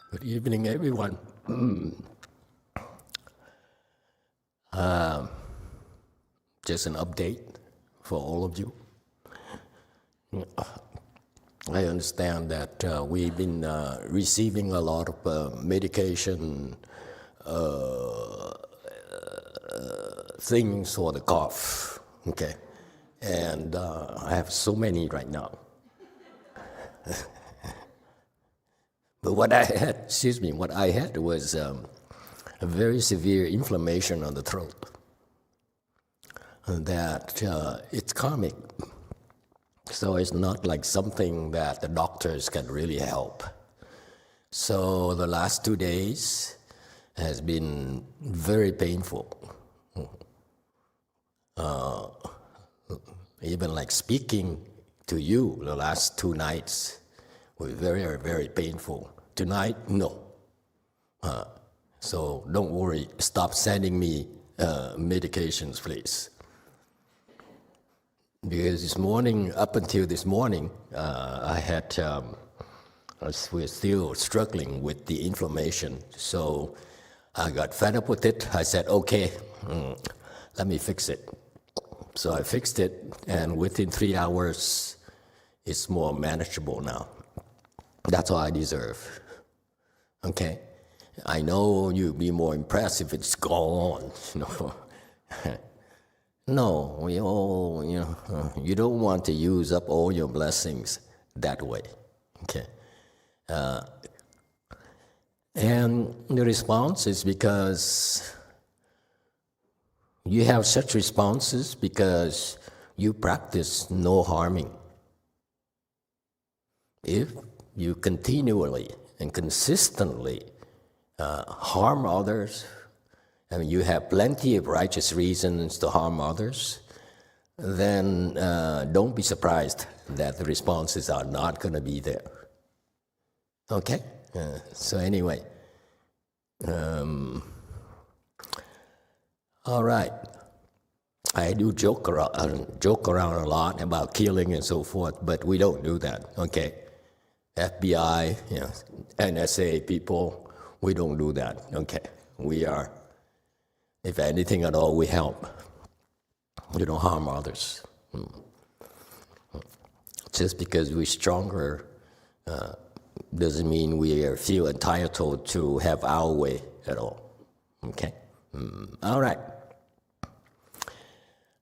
Good evening, everyone. Just an update for all of you. I understand that we've been receiving a lot of medication things for the cough, okay? And I have so many right now. But what I had was a very severe inflammation on the throat. And that it's karmic. So it's not like something that the doctors can really help. So the last 2 days has been very painful. Even like speaking to you the last 2 nights was very, very painful. Tonight, no. So don't worry, stop sending me medications, please. Because this morning, up until this morning, we're still struggling with the inflammation. So I got fed up with it. I said, okay, let me fix it. So I fixed it, and within 3 hours, it's more manageable now. That's all I deserve. Okay? I know you'll be more impressed if it's gone, you know. No, we all, you don't want to use up all your blessings that way. Okay? And the response is because you have such responses because you practice no harming. If you continually and consistently harm others, and you have plenty of righteous reasons to harm others, then don't be surprised that the responses are not going to be there. Okay? So anyway, all right. I do joke around a lot about killing and so forth, but we don't do that. Okay? FBI, NSA people, we don't do that. Okay? We are, if anything at all, we help. We don't harm others. Just because we're stronger doesn't mean we feel entitled to have our way at all. Okay? All right.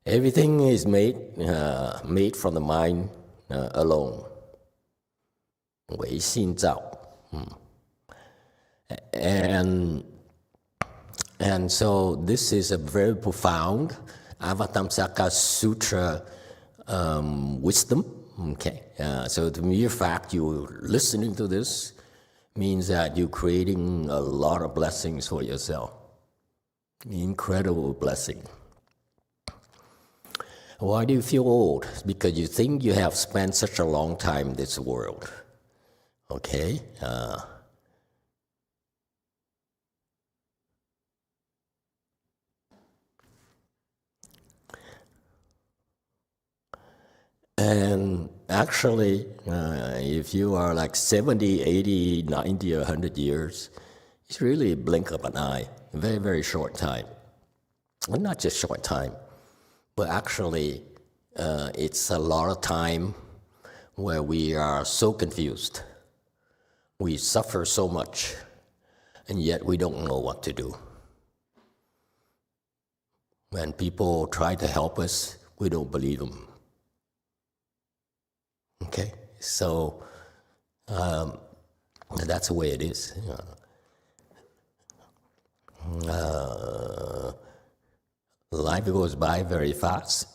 Everything is made from the mind alone. 唯心造. And so this is a very profound Avatamsaka Sutra wisdom. Okay, so the mere fact you're listening to this means that you're creating a lot of blessings for yourself. Incredible blessing. Why do you feel old? Because you think you have spent such a long time in this world. Okay? And actually, if you are like 70, 80, 90, or 100 years, it's really a blink of an eye. Very, very short time. Well, not just short time, but actually it's a lot of time where we are so confused. We suffer so much, and yet we don't know what to do. When people try to help us, we don't believe them. Okay, so that's the way it is. Life goes by very fast.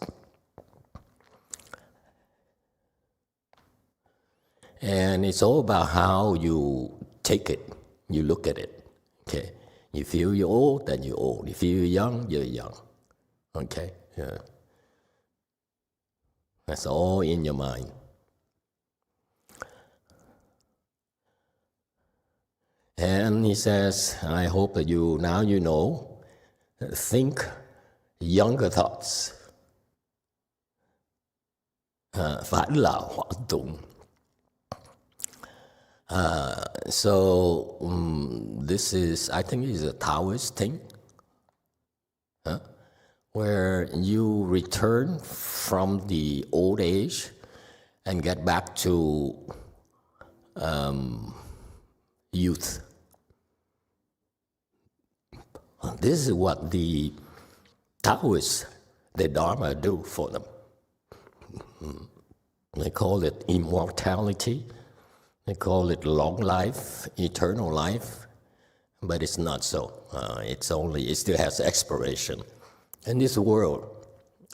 And it's all about how you take it, you look at it. Okay, you feel you're old, then you're old. You feel you're young. Okay, yeah. That's all in your mind. And he says, I hope that you know, think younger thoughts. Phải là hoạt động. This is, I think, is a Taoist thing, where you return from the old age and get back to youth. This is what the Taoists, the Dharma, do for them. They call it immortality. They call it long life, eternal life, but it's not so. It still has expiration. In this world,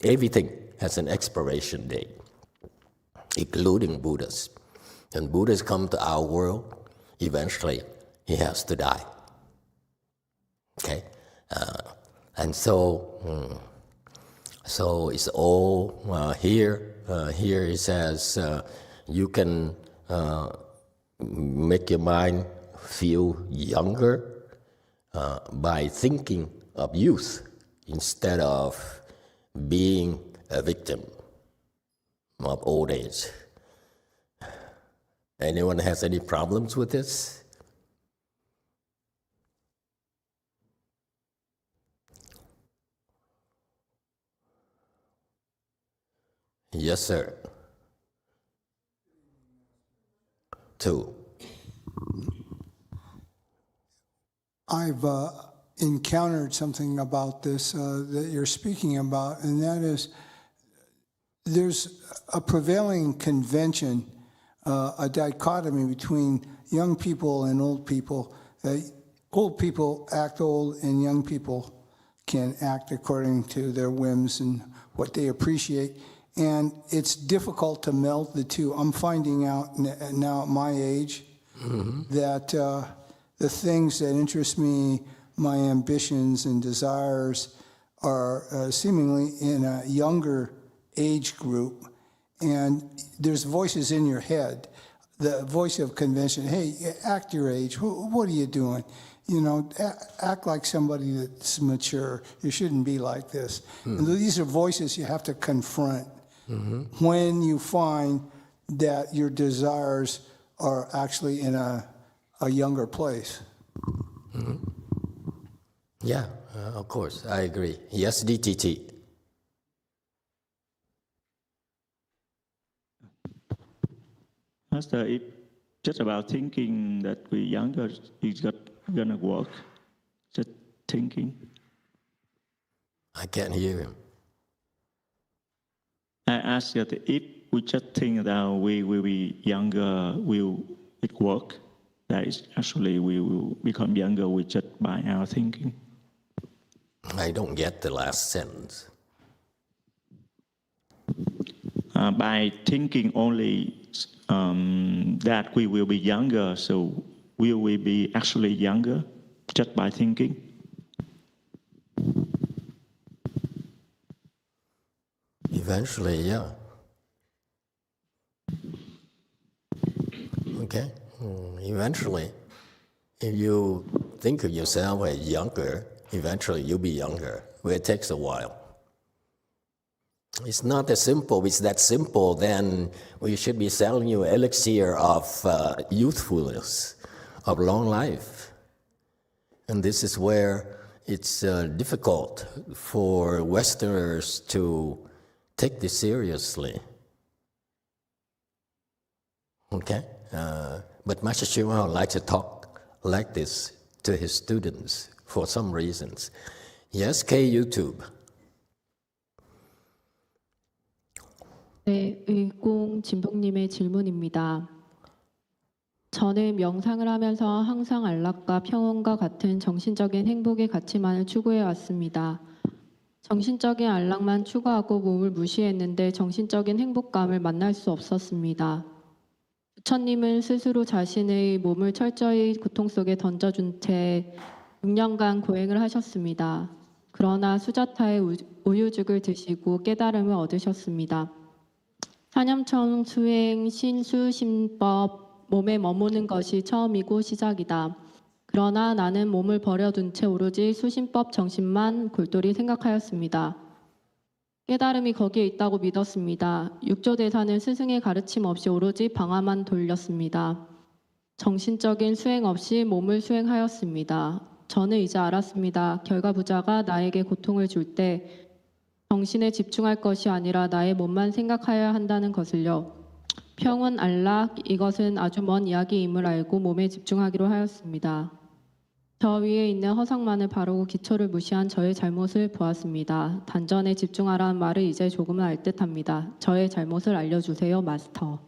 everything has an expiration date, including Buddhas. And Buddhas come to our world, eventually he has to die. Okay? And so it's all here. Here it says you can make your mind feel younger by thinking of youth instead of being a victim of old age. Anyone has any problems with this? Yes, sir. 2. I've encountered something about this that you're speaking about, and that is there's a prevailing convention, a dichotomy between young people and old people. Old people act old, and young people can act according to their whims and what they appreciate. And it's difficult to meld the two. I'm finding out now at my age that the things that interest me, my ambitions and desires, are seemingly in a younger age group. And there's voices in your head, the voice of convention. Hey, act your age. What are you doing? You know, act like somebody that's mature. You shouldn't be like this. And these are voices you have to confront. When you find that your desires are actually in a younger place. Yeah, of course, I agree. Yes, DTT. Master, if just about thinking that we're younger is gonna work, just thinking. I can't hear him. I asked that if we just think that we will be younger, will it work? That is actually we will become younger with just by our thinking. I don't get the last sentence. By thinking only that we will be younger, so will we be actually younger just by thinking? Eventually, yeah. Okay. Eventually, if you think of yourself as younger, eventually you'll be younger. But it takes a while. It's not that simple. If it's that simple, then we should be selling you elixir of youthfulness, of long life. And this is where it's difficult for Westerners to take this seriously. Okay? But Master Shimon likes to talk like this to his students for some reasons. Yes, K YouTube. 네, 의공 진봉님의 질문입니다. 저는 명상을 하면서 항상 안락과 평온과 같은 정신적인 행복의 가치만을 추구해 왔습니다. 정신적인 안락만 추구하고 몸을 무시했는데 정신적인 행복감을 만날 수 없었습니다. 부처님은 스스로 자신의 몸을 철저히 고통 속에 던져준 채 6년간 고행을 하셨습니다. 그러나 수자타의 우유죽을 드시고 깨달음을 얻으셨습니다. 사념청 수행 신수심법 몸에 머무는 것이 처음이고 시작이다. 그러나 나는 몸을 버려둔 채 오로지 수심법 정신만 골똘히 생각하였습니다. 깨달음이 거기에 있다고 믿었습니다. 육조 대사는 스승의 가르침 없이 오로지 방아만 돌렸습니다. 정신적인 수행 없이 몸을 수행하였습니다. 저는 이제 알았습니다. 결과부자가 나에게 고통을 줄 때 정신에 집중할 것이 아니라 나의 몸만 생각하여야 한다는 것을요. 평온 안락, 이것은 아주 먼 이야기임을 알고 몸에 집중하기로 하였습니다. 저 위에 있는 허상만을 바르고 기초를 무시한 저의 잘못을 보았습니다. 단전에 집중하라는 말을 이제 조금은 알 듯합니다. 저의 잘못을 알려주세요, 마스터.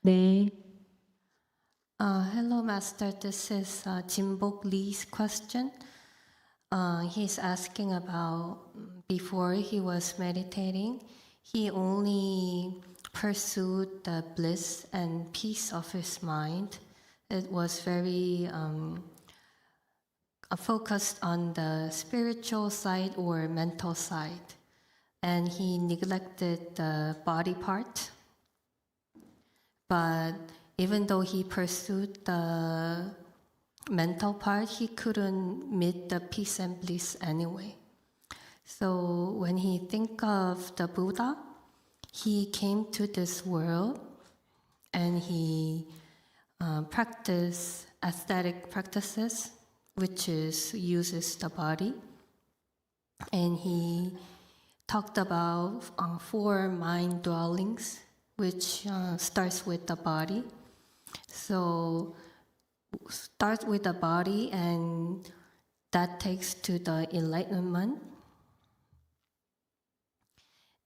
네. Hello, Master. This is Jimbok Lee's question. He's asking about before he was meditating, he only pursued the bliss and peace of his mind. It was very focused on the spiritual side or mental side, and he neglected the body part. But even though he pursued the mental part, he couldn't meet the peace and bliss anyway. So when he think of the Buddha, he came to this world and he practiced aesthetic practices, which uses the body. And he talked about 4 mind dwellings, which starts with the body. So start with the body, and that takes to the enlightenment.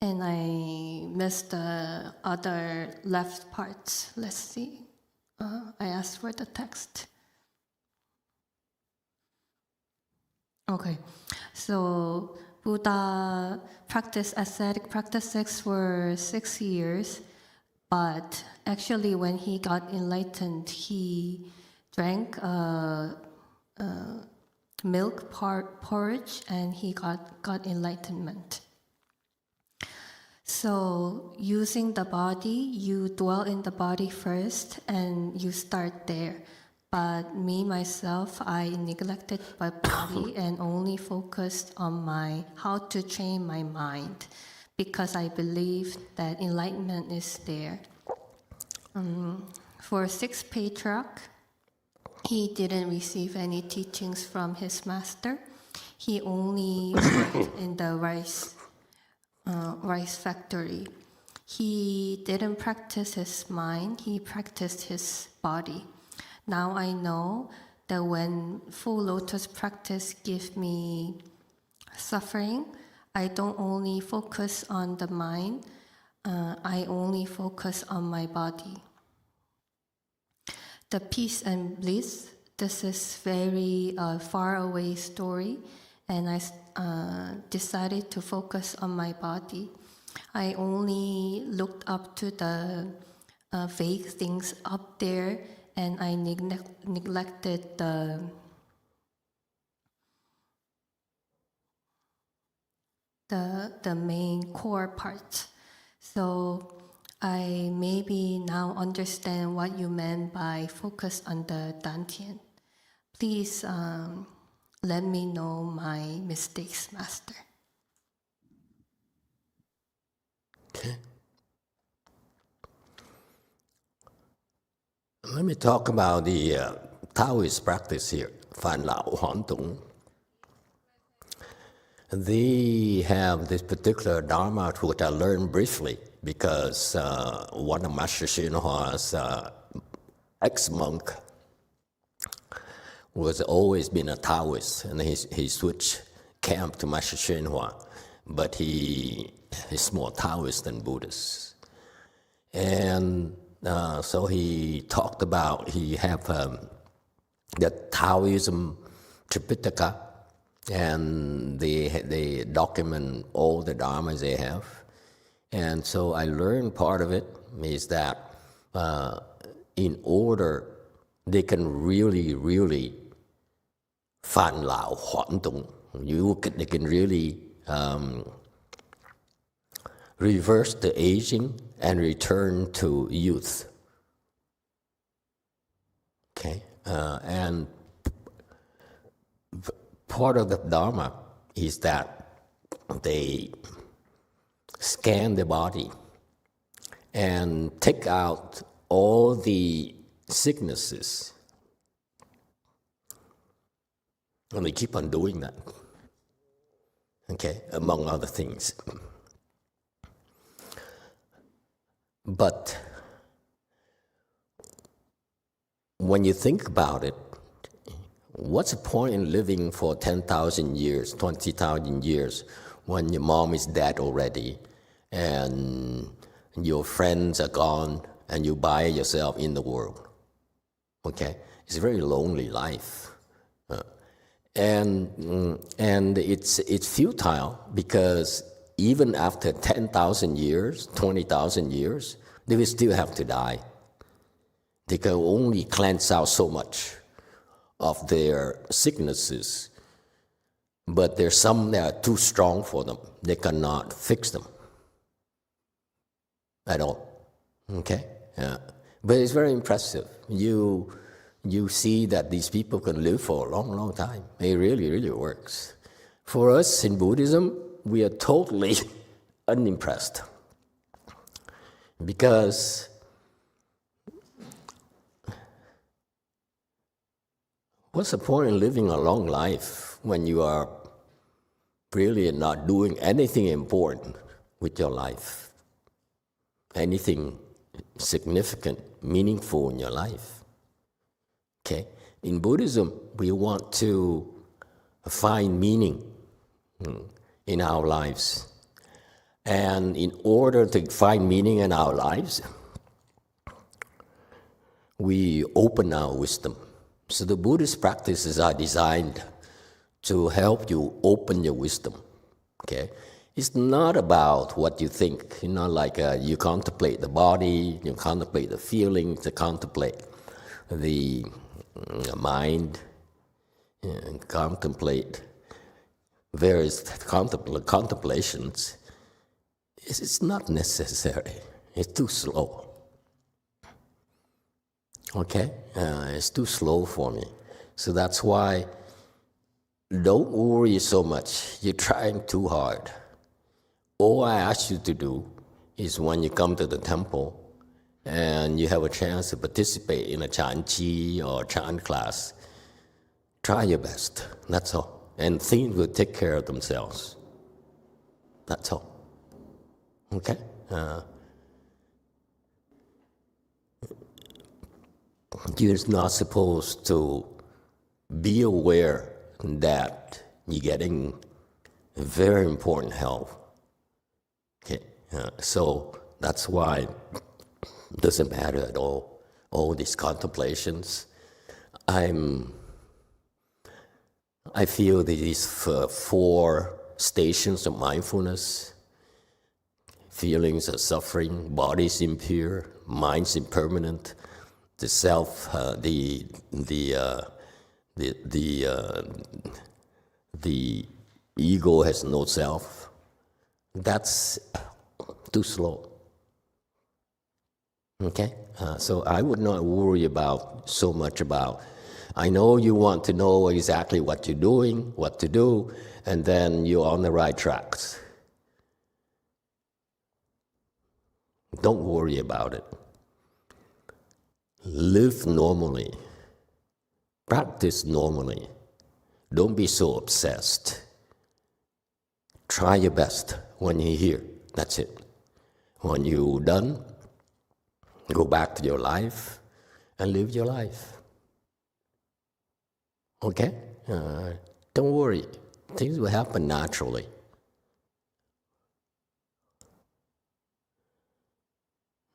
And I missed the other left parts. Let's see. I asked for the text. Okay, so Buddha practiced ascetic practices for 6 years, but actually when he got enlightened, he drank milk porridge and he got enlightenment. So using the body, you dwell in the body first and you start there. But me, myself, I neglected my body and only focused on how to train my mind, because I believed that enlightenment is there. For 6th Patriarch, he didn't receive any teachings from his master. He only worked in the rice factory. He didn't practice his mind, he practiced his body. Now I know that when full lotus practice gives me suffering, I don't only focus on the mind, I only focus on my body. The peace and bliss, this is very far away story, and I decided to focus on my body. I only looked up to the vague things up there, and I neglected the main core part. So I maybe now understand what you meant by focus on the Dantian. Please let me know my mistakes, Master. Okay. Let me talk about the Taoist practice here, Fan Lao Huan Tung. They have this particular Dharma which I learned briefly because one of Master Xinhua's ex-monk was always been a Taoist, and he switched camp to Master Xinhua, but he's more Taoist than Buddhist. And so he talked about, he have the Taoism Tripitaka, and they document all the dharmas they have. And so I learned part of it is that in order they can really fan lao huan tung, they can really reverse the aging and return to youth. Okay, and part of the Dharma is that they scan the body and take out all the sicknesses. And they keep on doing that, okay, among other things. But when you think about it, what's the point in living for 10,000 years, 20,000 years when your mom is dead already and your friends are gone and you by yourself in the world? Okay? It's a very lonely life. And it's futile because even after 10,000 years, 20,000 years, they will still have to die. They can only cleanse out so much of their sicknesses, but there's some that are too strong for them. They cannot fix them at all. Okay? Yeah. But it's very impressive. You see that these people can live for a long, long time. It really, really works. For us in Buddhism, we are totally unimpressed because what's the point in living a long life when you are really not doing anything important with your life, anything significant, meaningful in your life? Okay? In Buddhism, we want to find meaning in our lives. And in order to find meaning in our lives, we open our wisdom. So the Buddhist practices are designed to help you open your wisdom. Okay? It's not about what you think. You know, like you contemplate the body, you contemplate the feelings, you contemplate the mind, and contemplate various contemplations. It's not necessary. It's too slow. Okay? It's too slow for me. So that's why don't worry so much. You're trying too hard. All I ask you to do is when you come to the temple and you have a chance to participate in a chant chi or chant class, try your best. That's all. And things will take care of themselves. That's all. Okay? You're not supposed to be aware that you're getting very important help. Okay? So that's why it doesn't matter at all these contemplations. I feel these 4 stations of mindfulness: feelings of suffering, body's impure, mind's impermanent, the self, the ego has no self. That's too slow. Okay? So I would not worry so much about, I know you want to know exactly what you're doing, what to do, and then you're on the right tracks. Don't worry about it. Live normally. Practice normally. Don't be so obsessed. Try your best when you're here. That's it. When you're done, go back to your life and live your life. Okay? Don't worry. Things will happen naturally.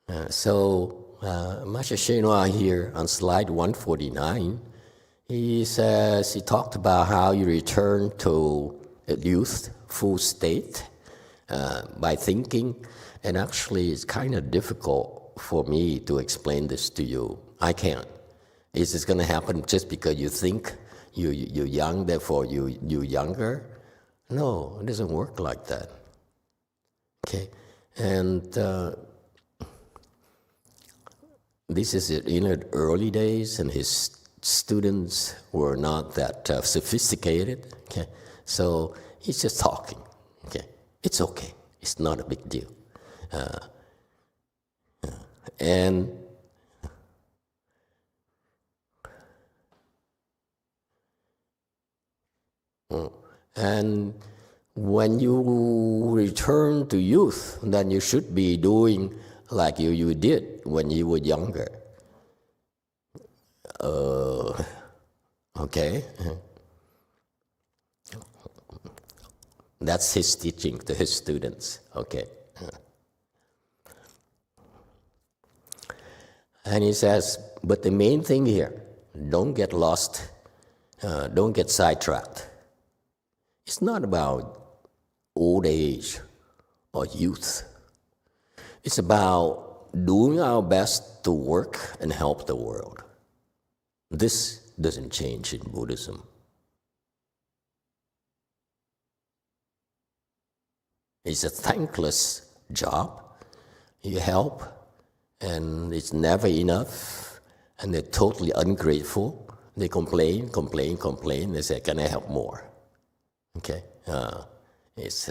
Master Shenhua here on slide 149, he talked about how you return to a youthful state by thinking, and actually it's kind of difficult for me to explain this to you. I can't. Is this going to happen just because you think you're young, therefore you're younger? No, it doesn't work like that. Okay? And this is in the early days, and his students were not that sophisticated, okay? So he's just talking, okay? It's okay. It's not a big deal. And when you return to youth, then you should be doing like you did when you were younger. Okay? That's his teaching to his students. Okay. And he says, but the main thing here, don't get lost, don't get sidetracked. It's not about old age or youth. It's about doing our best to work and help the world. This doesn't change in Buddhism. It's a thankless job. You help, and it's never enough, and they're totally ungrateful. They complain. They say, can I help more? Okay? It's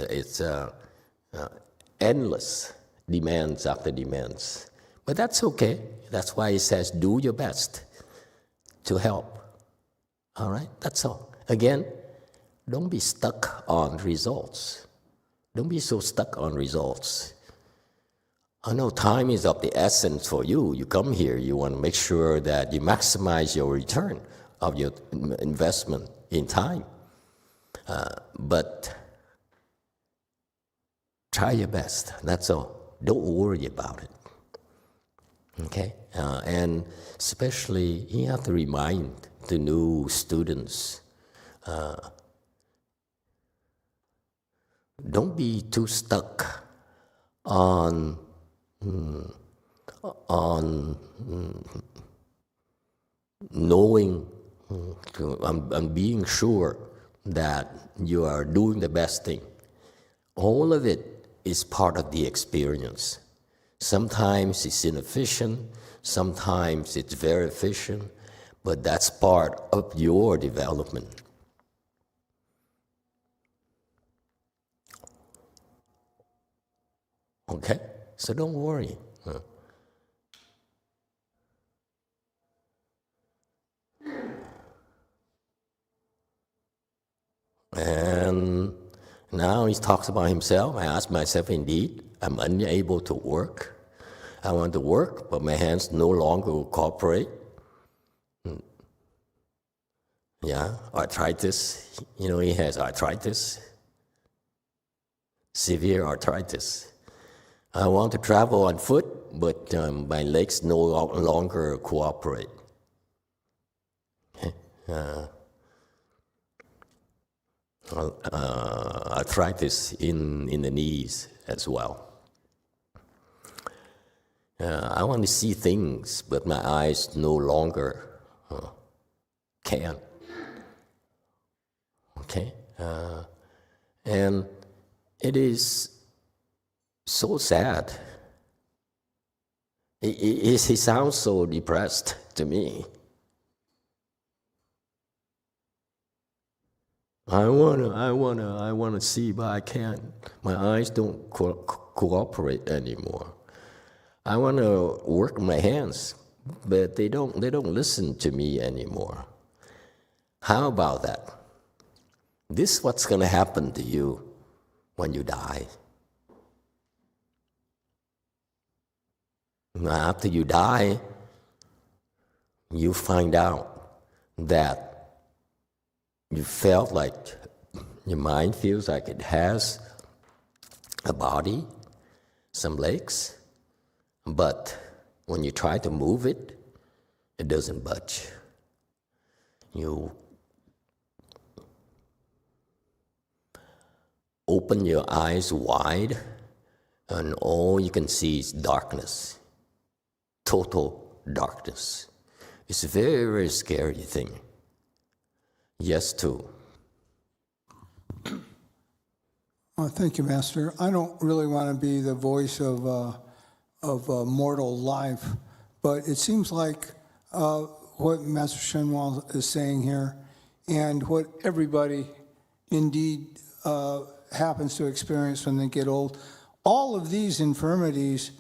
endless demands after demands. But that's okay. That's why he says, do your best to help. All right? That's all. Again, don't be stuck on results. Don't be so stuck on results. I know time is of the essence for you. You come here, you want to make sure that you maximize your return of your investment in time. But try your best. That's all. Don't worry about it. Okay? And especially, you have to remind the new students, don't be too stuck on knowing and being sure that you are doing the best thing. All of it is part of the experience. Sometimes it's inefficient, sometimes it's very efficient, but that's part of your development. Okay? So don't worry. And now he talks about himself. I ask myself, indeed, I'm unable to work. I want to work, but my hands no longer will cooperate. Yeah, arthritis. You know, he has arthritis, severe arthritis. I want to travel on foot, but my legs no longer cooperate. Arthritis in the knees as well. I want to see things, but my eyes no longer can. Okay? And it is so sad. He sounds so depressed to me. I wanna see, but I can't. My eyes don't cooperate anymore. I wanna work my hands, but they don't listen to me anymore. How about that? This is what's gonna happen to you when you die. Now, after you die, you find out that you felt like your mind feels like it has a body, some legs, but when you try to move it, it doesn't budge. You open your eyes wide, and all you can see is darkness, total darkness. It's a very, very scary thing. Yes, too. Thank you, Master. I don't really want to be the voice of mortal life, but it seems like what Master Shenwal is saying here and what everybody indeed happens to experience when they get old. All of these infirmities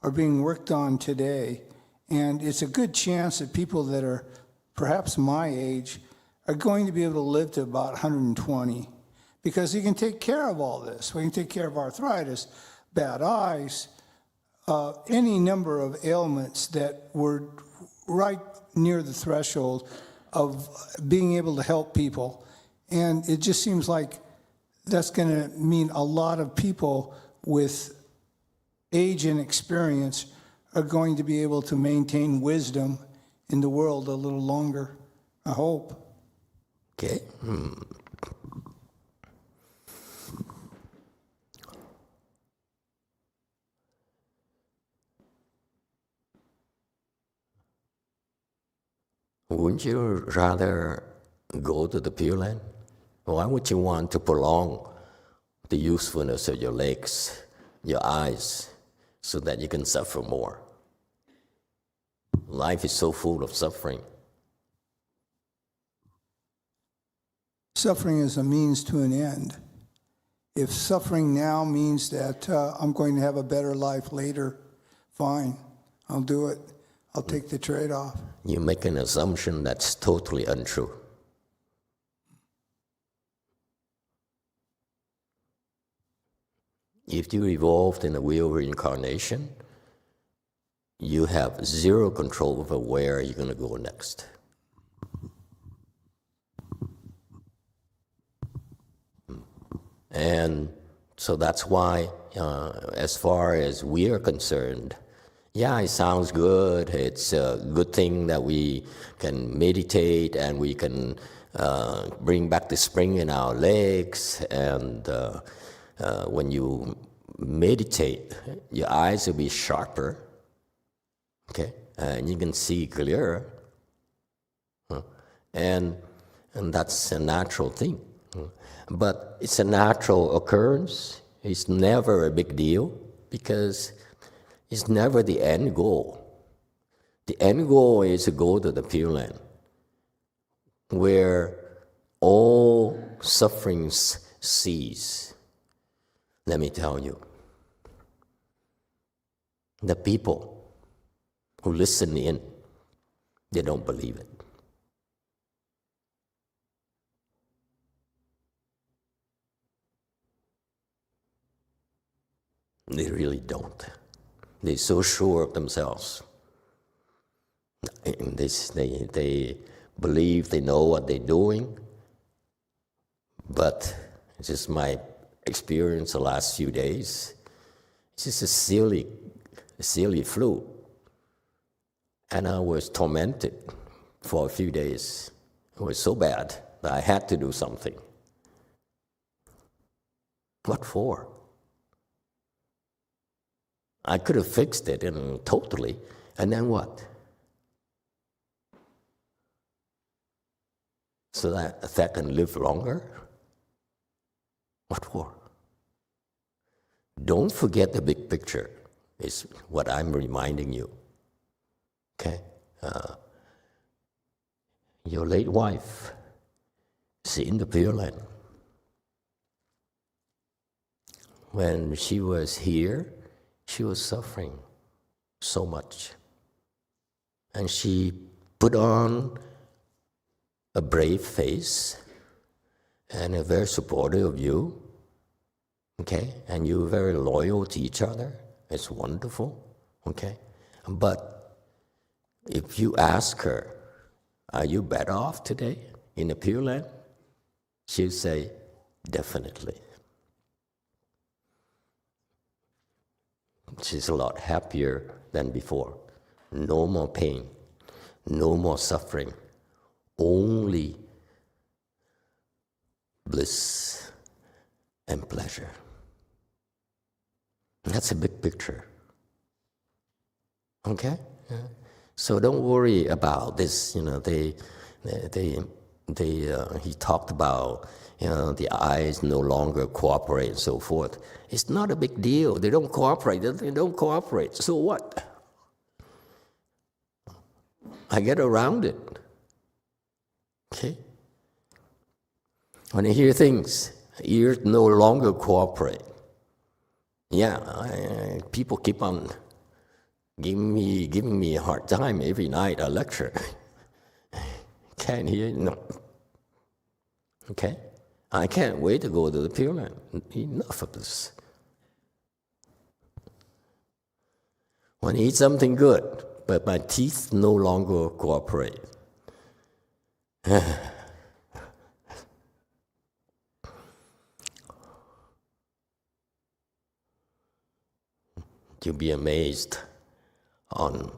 are being worked on today, and it's a good chance that people that are perhaps my age are going to be able to live to about 120, because you can take care of all this. We can take care of arthritis, bad eyes, any number of ailments that were right near the threshold of being able to help people. And it just seems like that's going to mean a lot of people with age and experience are going to be able to maintain wisdom in the world a little longer, I hope. Okay. Wouldn't you rather go to the Pureland? Why would you want to prolong the usefulness of your legs, your eyes, so that you can suffer more? Life is so full of suffering. Suffering is a means to an end. If suffering now means that I'm going to have a better life later, fine, I'll do it. I'll take the trade-off. You make an assumption that's totally untrue. If you evolved in a wheel reincarnation, you have zero control over where you're going to go next. And so that's why, as far as we are concerned, yeah, it sounds good. It's a good thing that we can meditate and we can bring back the spring in our legs. And when you meditate, your eyes will be sharper, okay? And you can see clearer. And that's a natural thing. But it's a natural occurrence. It's never a big deal because it's never the end goal. The end goal is to go to the Pureland, where all sufferings cease. Let me tell you, the people who listen in, they don't believe it. They really don't. They're so sure of themselves. And they believe they know what they're doing. But it's just my experience the last few days. It's just a silly flu. And I was tormented for a few days. It was so bad that I had to do something. What for? I could have fixed it totally, and then what? So that I can live longer? What for? Don't forget the big picture, is what I'm reminding you. Okay? Your late wife is in the Pureland. When she was here, she was suffering so much. And she put on a brave face and a very supportive of you. Okay? And you were very loyal to each other. It's wonderful. Okay? But if you ask her, are you better off today in the Pureland? She'll say, definitely. She's a lot happier than before. No more pain, no more suffering, only bliss and pleasure. That's a big picture. Okay? Yeah. So don't worry about this. He talked about, the eyes no longer cooperate and so forth. It's not a big deal. They don't cooperate. They don't cooperate. So what? I get around it. Okay? When I hear things, ears no longer cooperate. Yeah, people keep on giving me a hard time every night. I lecture. Can't hear, no. Okay? I can't wait to go to the Pureland. Enough of this. When I eat something good, but my teeth no longer cooperate. You'll be amazed on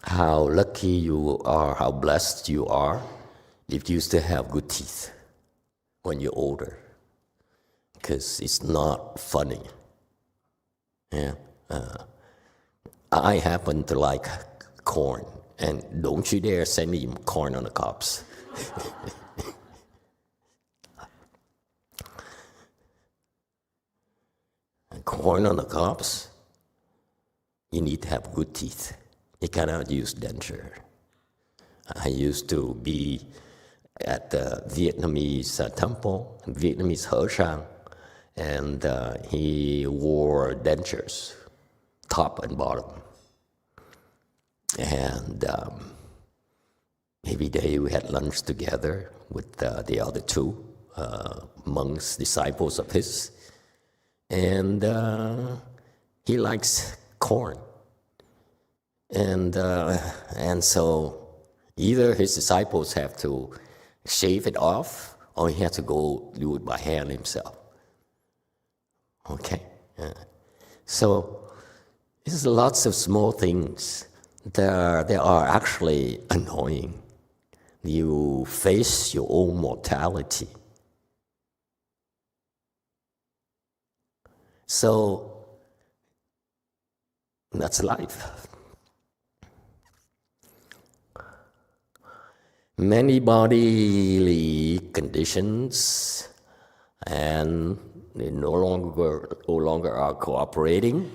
how lucky you are, how blessed you are if you still have good teeth when you're older. Because it's not funny. Yeah. I happen to like corn, and don't you dare send me corn on the cobs. Corn on the cobs, you need to have good teeth. You cannot use denture. I used to be at the Vietnamese temple, Vietnamese Hershang, and he wore dentures, top and bottom. And every day we had lunch together with the other two monks, disciples of his. And he likes corn. And so either his disciples have to shave it off, or he has to go do it by hand himself. Okay? So there's lots of small things that are actually annoying. You face your own mortality. So that's life. Many bodily conditions, and they no longer are cooperating.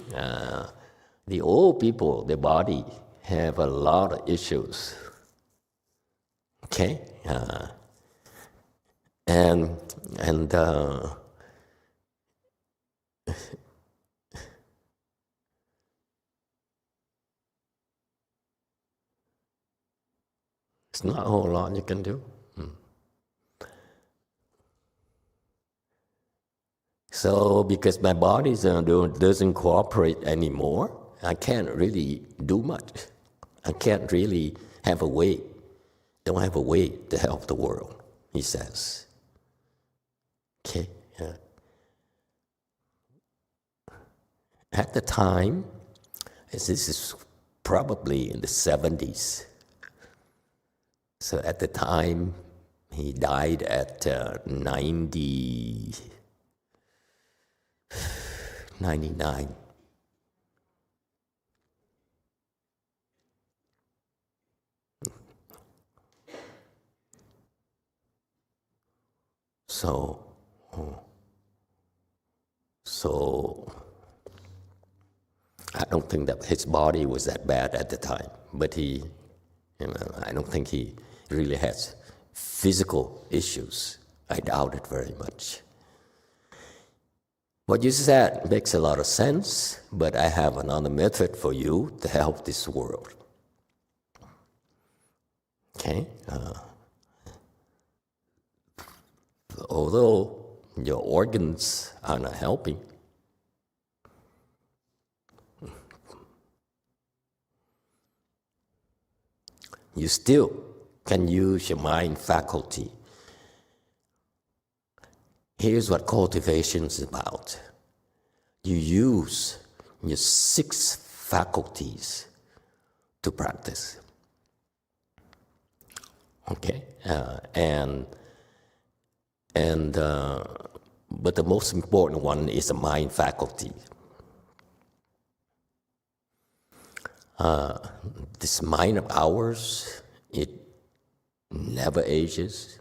The old people, their body, have a lot of issues. Okay, and it's not a whole lot you can do. So because my body doesn't cooperate anymore, I can't really do much. I can't really have a way. Don't have a way to help the world, he says. Okay. At the time, this is probably in the 70s. So at the time, he died at 99. So I don't think that his body was that bad at the time, but I don't think he really has physical issues. I doubt it very much. What you said makes a lot of sense, but I have another method for you to help this world. Okay? Although your organs are not helping, you still can use your mind faculty. Here's what cultivation is about. You use your 6 faculties to practice. Okay? But the most important one is the mind faculty. This mind of ours, it never ages.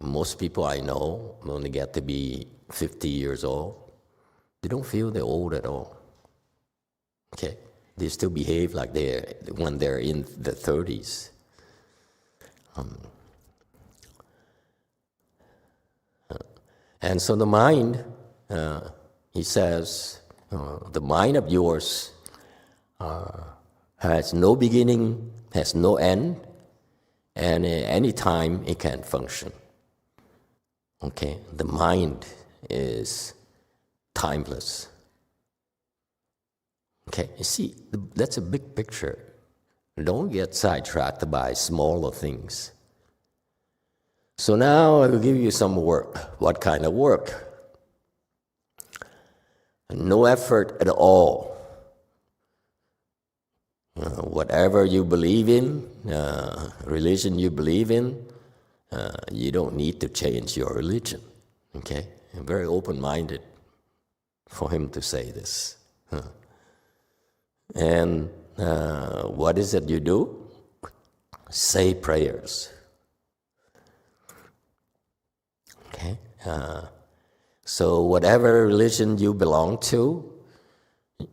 Most people I know, when they get to be 50 years old, they don't feel they're old at all. Okay? They still behave like when they're in the 30s. And so the mind, he says, the mind of yours has no beginning, has no end, and at any time it can function. Okay, the mind is timeless. Okay, you see, that's a big picture. Don't get sidetracked by smaller things. So now I will give you some work. What kind of work? No effort at all. Whatever you believe in, religion you believe in, you don't need to change your religion. Okay? I'm very open-minded for him to say this. And what is it you do? Say prayers. Okay? So whatever religion you belong to,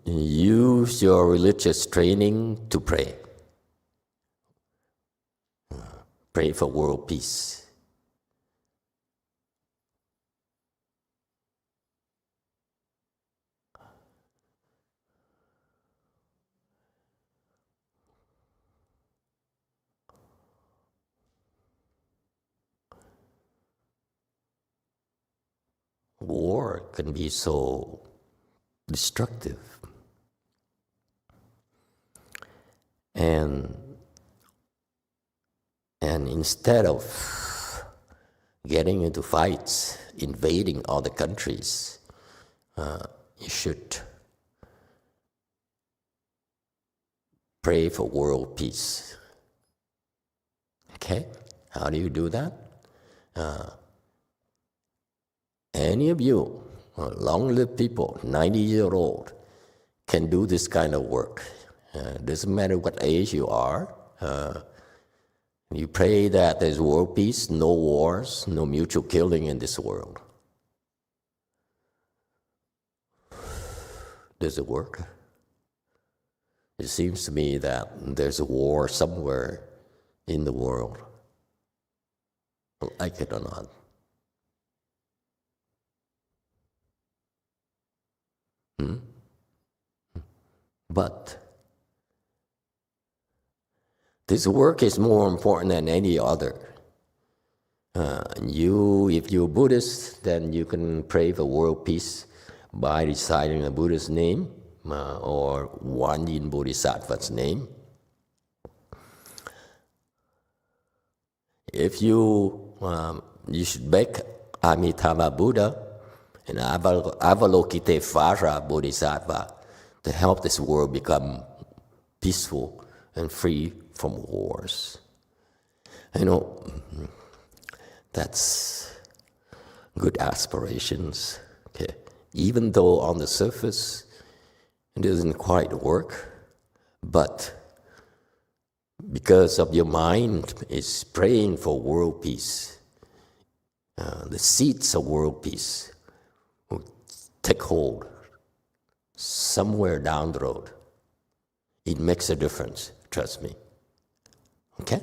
use your religious training to pray. Pray for world peace. War can be so destructive. And instead of getting into fights, invading other countries, you should pray for world peace. Okay? How do you do that? Any of you, long-lived people, 90-year-old, can do this kind of work. Doesn't matter what age you are. You pray that there's world peace, no wars, no mutual killing in this world. Does it work? It seems to me that there's a war somewhere in the world. Like it or not. But this work is more important than any other. If you're Buddhist, then you can pray for world peace by reciting a Buddha's name or one in Bodhisattva's name. If you should beg Amitabha Buddha and Avalokiteshvara Bodhisattva to help this world become peaceful and free from wars. You know, that's good aspirations. Okay. Even though on the surface it doesn't quite work, but because of your mind is praying for world peace, the seeds of world peace will take hold somewhere down the road. It makes a difference, trust me. Okay?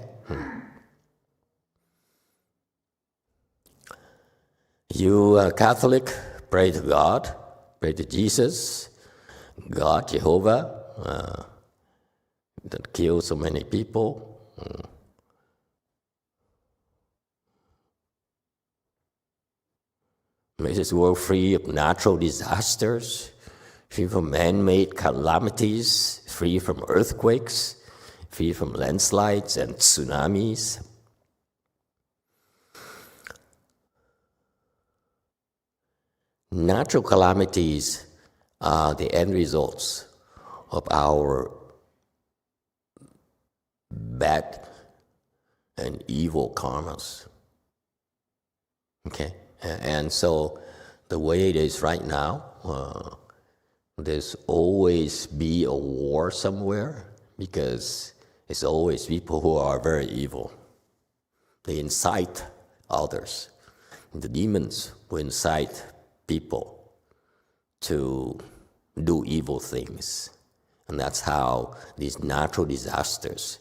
You are Catholic, pray to God, pray to Jesus, God, Jehovah, that killed so many people. Make this world free of natural disasters, free from man-made calamities, free from earthquakes, free from landslides and tsunamis. Natural calamities are the end results of our bad and evil karmas. Okay? And so the way it is right now, there's always be a war somewhere because it's always people who are very evil. They incite others. The demons will incite people to do evil things. And that's how these natural disasters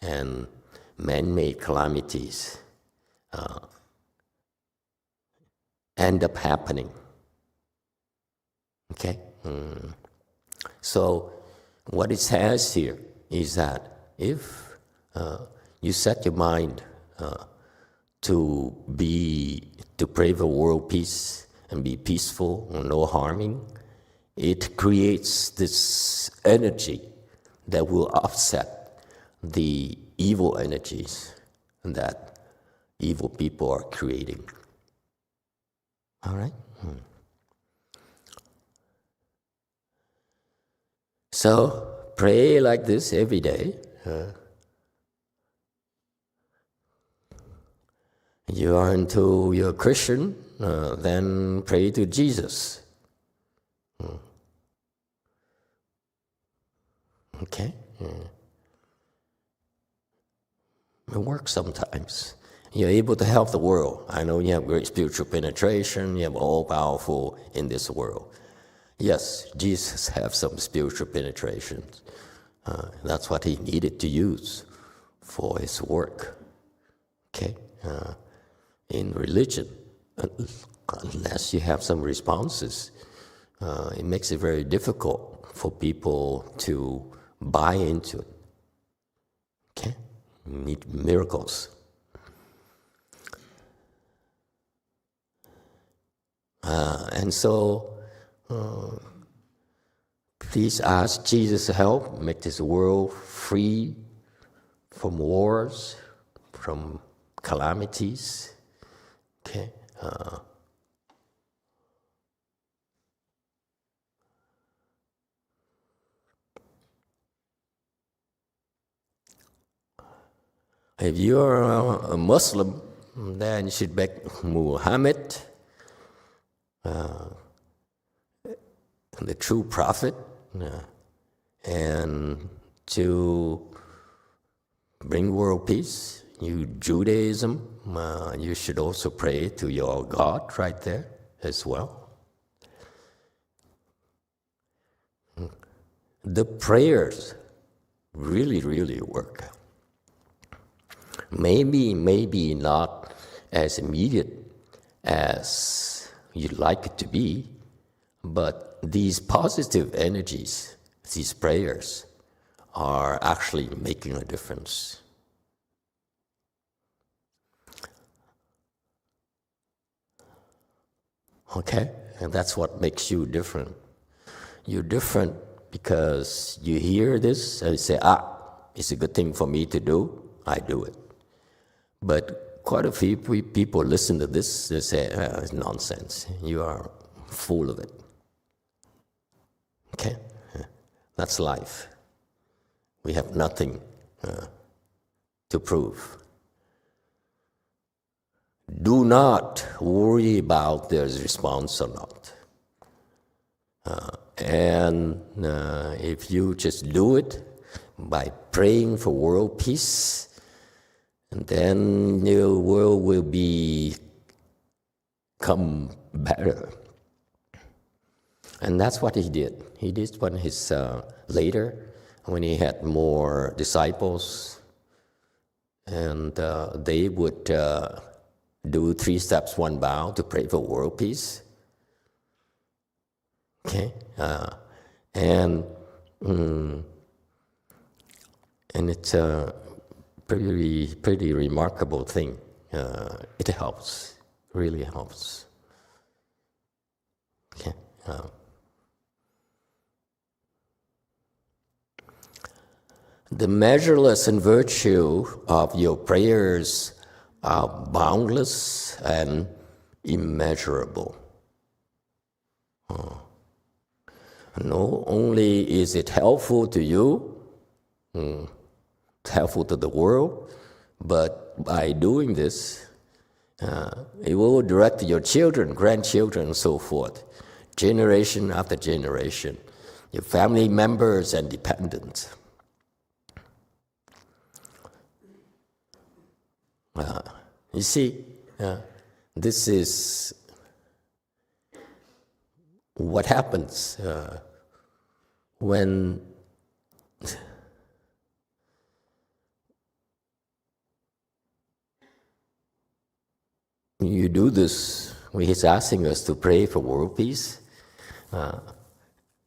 and man-made calamities end up happening. Okay? So what it says here is that if you set your mind to pray for world peace and be peaceful and no harming, it creates this energy that will offset the evil energies that evil people are creating. All right? So pray like this every day. You're a Christian, then pray to Jesus. Okay? It works sometimes. You're able to help the world. I know you have great spiritual penetration, you have all powerful in this world. Yes, Jesus has some spiritual penetration. That's what he needed to use for his work. Okay? In religion, unless you have some responses, it makes it very difficult for people to buy into it. Okay? You need miracles. And so, please ask Jesus to help make this world free from wars, from calamities. Okay? If you are a Muslim, then you should beg Muhammad, the true prophet, and to bring world peace. You Judaism, you should also pray to your God right there as well. The prayers really, really work. Maybe not as immediate as you'd like it to be, but these positive energies, these prayers, are actually making a difference. Okay? And that's what makes you different. You're different because you hear this and you say, it's a good thing for me to do, I do it. But quite a few people listen to this, they say, it's nonsense. You are full of it. Okay? That's life. We have nothing to prove. Do not worry about there's response or not. And if you just do it by praying for world peace, and then your world will become better. And that's what he did. He did when his later, when he had more disciples, and they would do 3 steps, 1 bow to pray for world peace. Okay, and it's a pretty remarkable thing. It helps, really helps. Okay. The measureless and virtue of your prayers are boundless and immeasurable. Not only is it helpful to you, helpful to the world, but by doing this, it will direct your children, grandchildren, and so forth, generation after generation, your family members and dependents. You see, this is what happens when You do this, he's asking us to pray for world peace,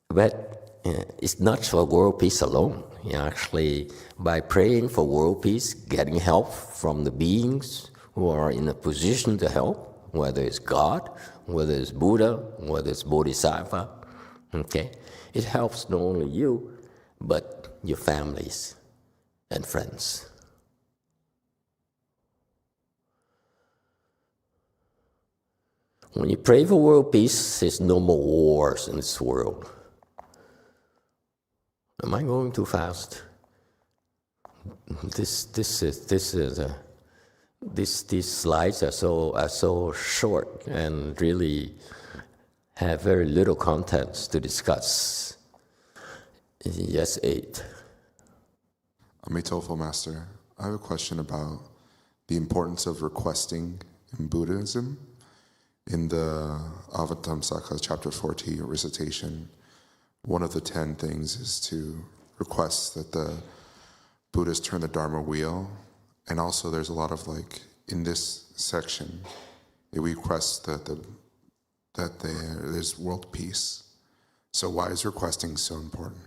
but it's not for world peace alone. Actually, by praying for world peace, getting help from the beings who are in a position to help, whether it's God, whether it's Buddha, whether it's Bodhisattva, okay? It helps not only you, but your families and friends. When you pray for world peace, there's no more wars in this world. Am I going too fast? These slides are so short and really have very little contents to discuss. Yes, 8. Amitofo Master, I have a question about the importance of requesting in Buddhism. In the Avatamsaka chapter 40 recitation, one of the 10 things is to request that the Buddhas turn the Dharma wheel. And also there's a lot of in this section, it requests that there's world peace. So why is requesting so important?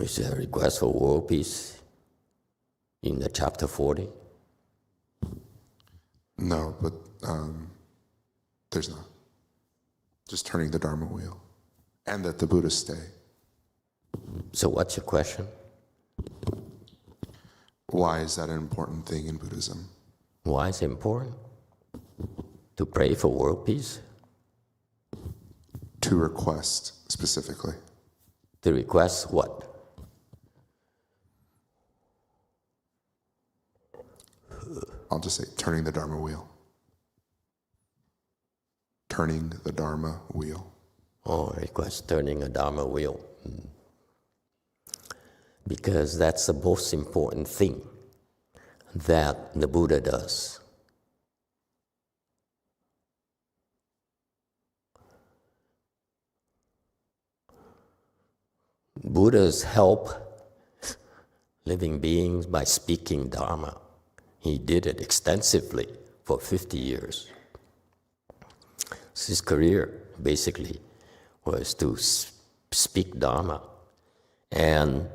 Is there a request for world peace in the chapter 40? No, but there's not. Just turning the Dharma wheel. And that the Buddhas stay. So what's your question? Why is that an important thing in Buddhism? Why is it important? To pray for world peace? To request specifically. To request what? I'll just say turning the Dharma wheel. Turning the Dharma wheel. Oh, request turning a Dharma wheel. Because that's the most important thing that the Buddha does. Buddhas help living beings by speaking Dharma. He did it extensively for 50 years. His career, basically, was to speak Dharma and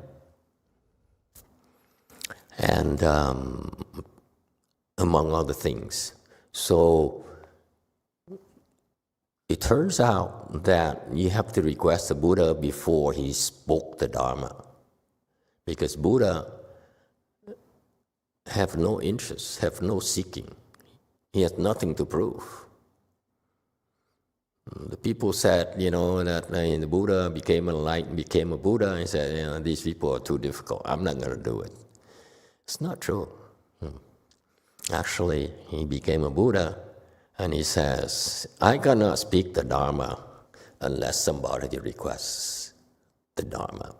among other things. So it turns out that you have to request the Buddha before he spoke the Dharma, because Buddha have no interest, have no seeking. He has nothing to prove. The people said, that the Buddha became enlightened, became a Buddha, and said, these people are too difficult. I'm not going to do it. It's not true. Actually, he became a Buddha, and he says, I cannot speak the Dharma unless somebody requests the Dharma.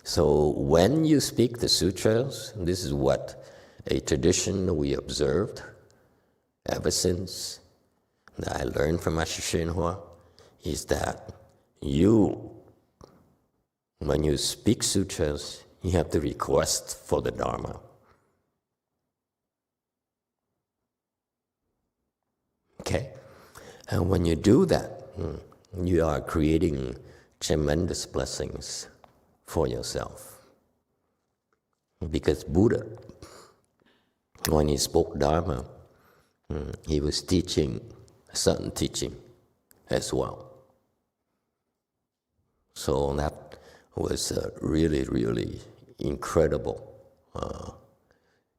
So when you speak the sutras, this is what a tradition we observed ever since that I learned from masteryonghua, is that when you speak sutras, you have to request for the Dharma. Okay? And when you do that, you are creating tremendous blessings for yourself. Because Buddha, when he spoke Dharma, he was teaching a certain teaching as well. So that was a really, really incredible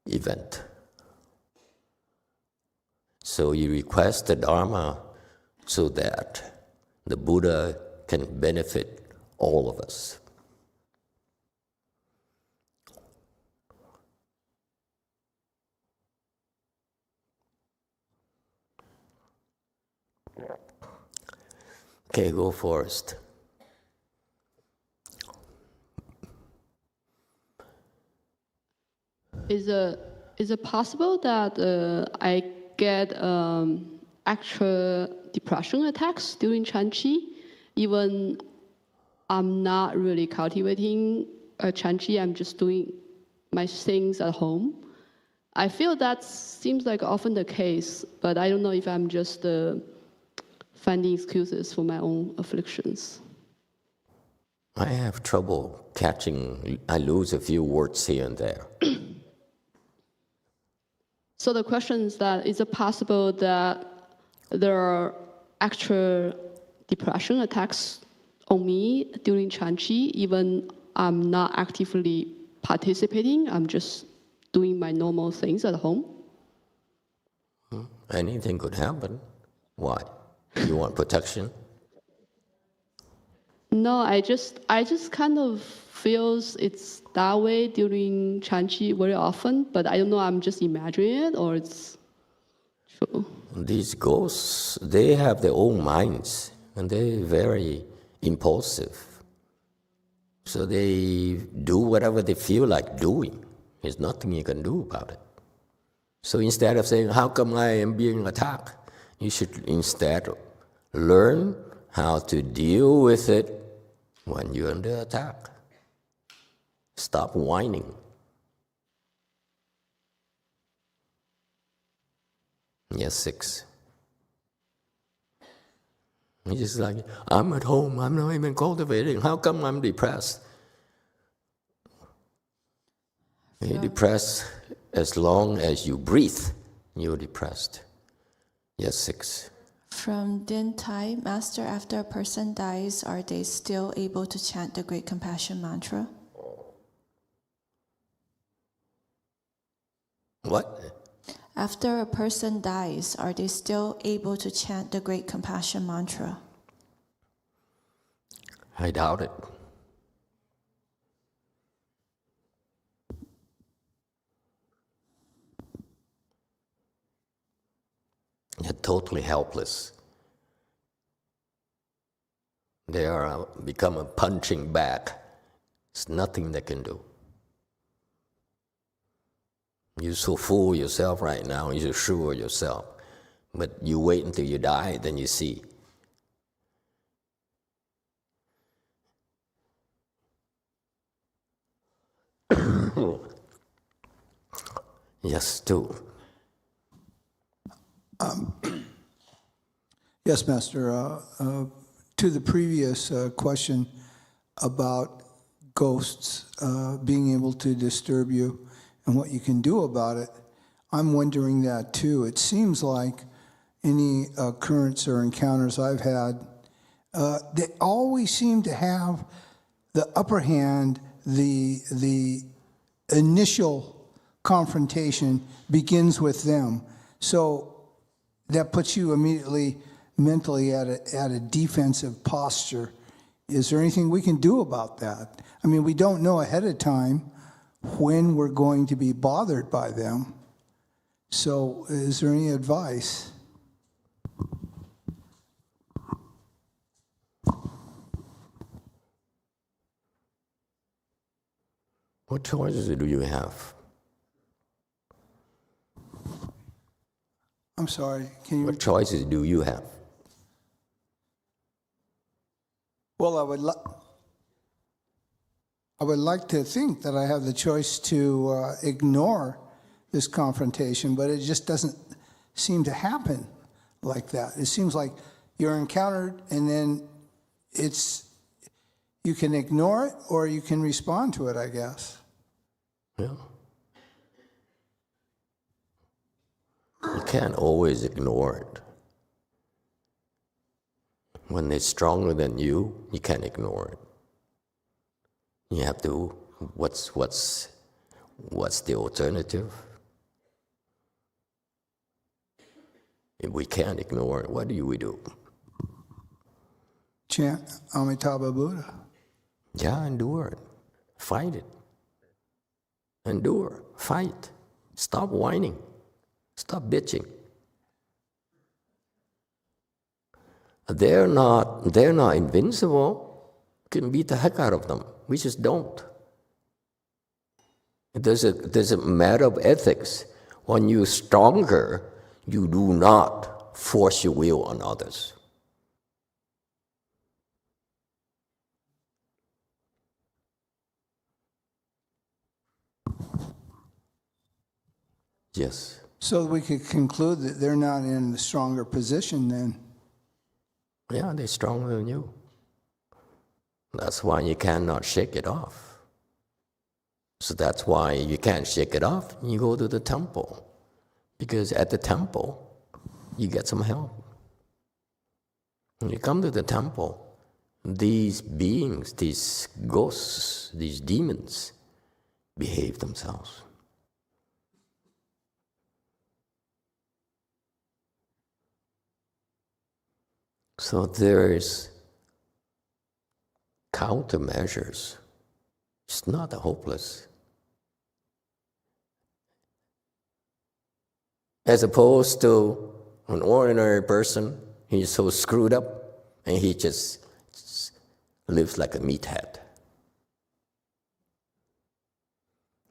event. So you request the Dharma so that the Buddha can benefit all of us. Okay, go first. Is it possible that I get actual depression attacks during Chanchi, even I'm not really cultivating a Chanchi, I'm just doing my things at home. I feel that seems like often the case, but I don't know if I'm just finding excuses for my own afflictions. I have trouble catching, I lose a few words here and there. So the question is that, is it possible that there are actual depression attacks on me during Chanchi, even I'm not actively participating, I'm just doing my normal things at home? Anything could happen. Why? You want protection? No, I just kind of feels it's that way during Chanchi very often, but I don't know, I'm just imagining it or it's true. These ghosts, they have their own minds and they're very impulsive. So they do whatever they feel like doing. There's nothing you can do about it. So instead of saying, how come I am being attacked? You should instead learn how to deal with it when you're under attack. Stop whining. Yes, 6. It's just like, I'm at home, I'm not even cultivating. How come I'm depressed? You're depressed as long as you breathe, you're depressed. Yes, 6. From Din Tai, Master, after a person dies, are they still able to chant the Great Compassion Mantra? What? After a person dies, are they still able to chant the Great Compassion Mantra? I doubt it. They're totally helpless. They are become a punching bag. There's nothing they can do. You're so full of yourself right now, you're sure of yourself. But you wait until you die, then you see. Yes, 2. Yes, Master. To the previous question about ghosts being able to disturb you and what you can do about it, I'm wondering that too. It seems like any occurrence or encounters I've had, they always seem to have the upper hand. The initial confrontation begins with them. So that puts you immediately mentally at a defensive posture. Is there anything we can do about that? I mean, we don't know ahead of time when we're going to be bothered by them. So is there any advice? What choices do you have? I'm sorry, can you? What choices do you have? Well, I would like to think that I have the choice to ignore this confrontation, but it just doesn't seem to happen like that. It seems like you're encountered and then you can ignore it or you can respond to it, I guess. Yeah. You can't always ignore it. When it's stronger than you, you can't ignore it. You have to, what's the alternative? If we can't ignore it, what do we do? Chant Amitabha Buddha. Yeah, endure it. Fight it. Endure. Fight. Stop whining. Stop bitching. They're not invincible. You can beat the heck out of them. We just don't. There's a matter of ethics. When you're stronger, you do not force your will on others. Yes. So we could conclude that they're not in the stronger position then. Yeah, they're stronger than you. That's why you cannot shake it off. So that's why you can't shake it off. You go to the temple. Because at the temple, you get some help. When you come to the temple, these beings, these ghosts, these demons, behave themselves. So there is countermeasures. It's not hopeless. As opposed to an ordinary person, he's so screwed up and he just lives like a meathead.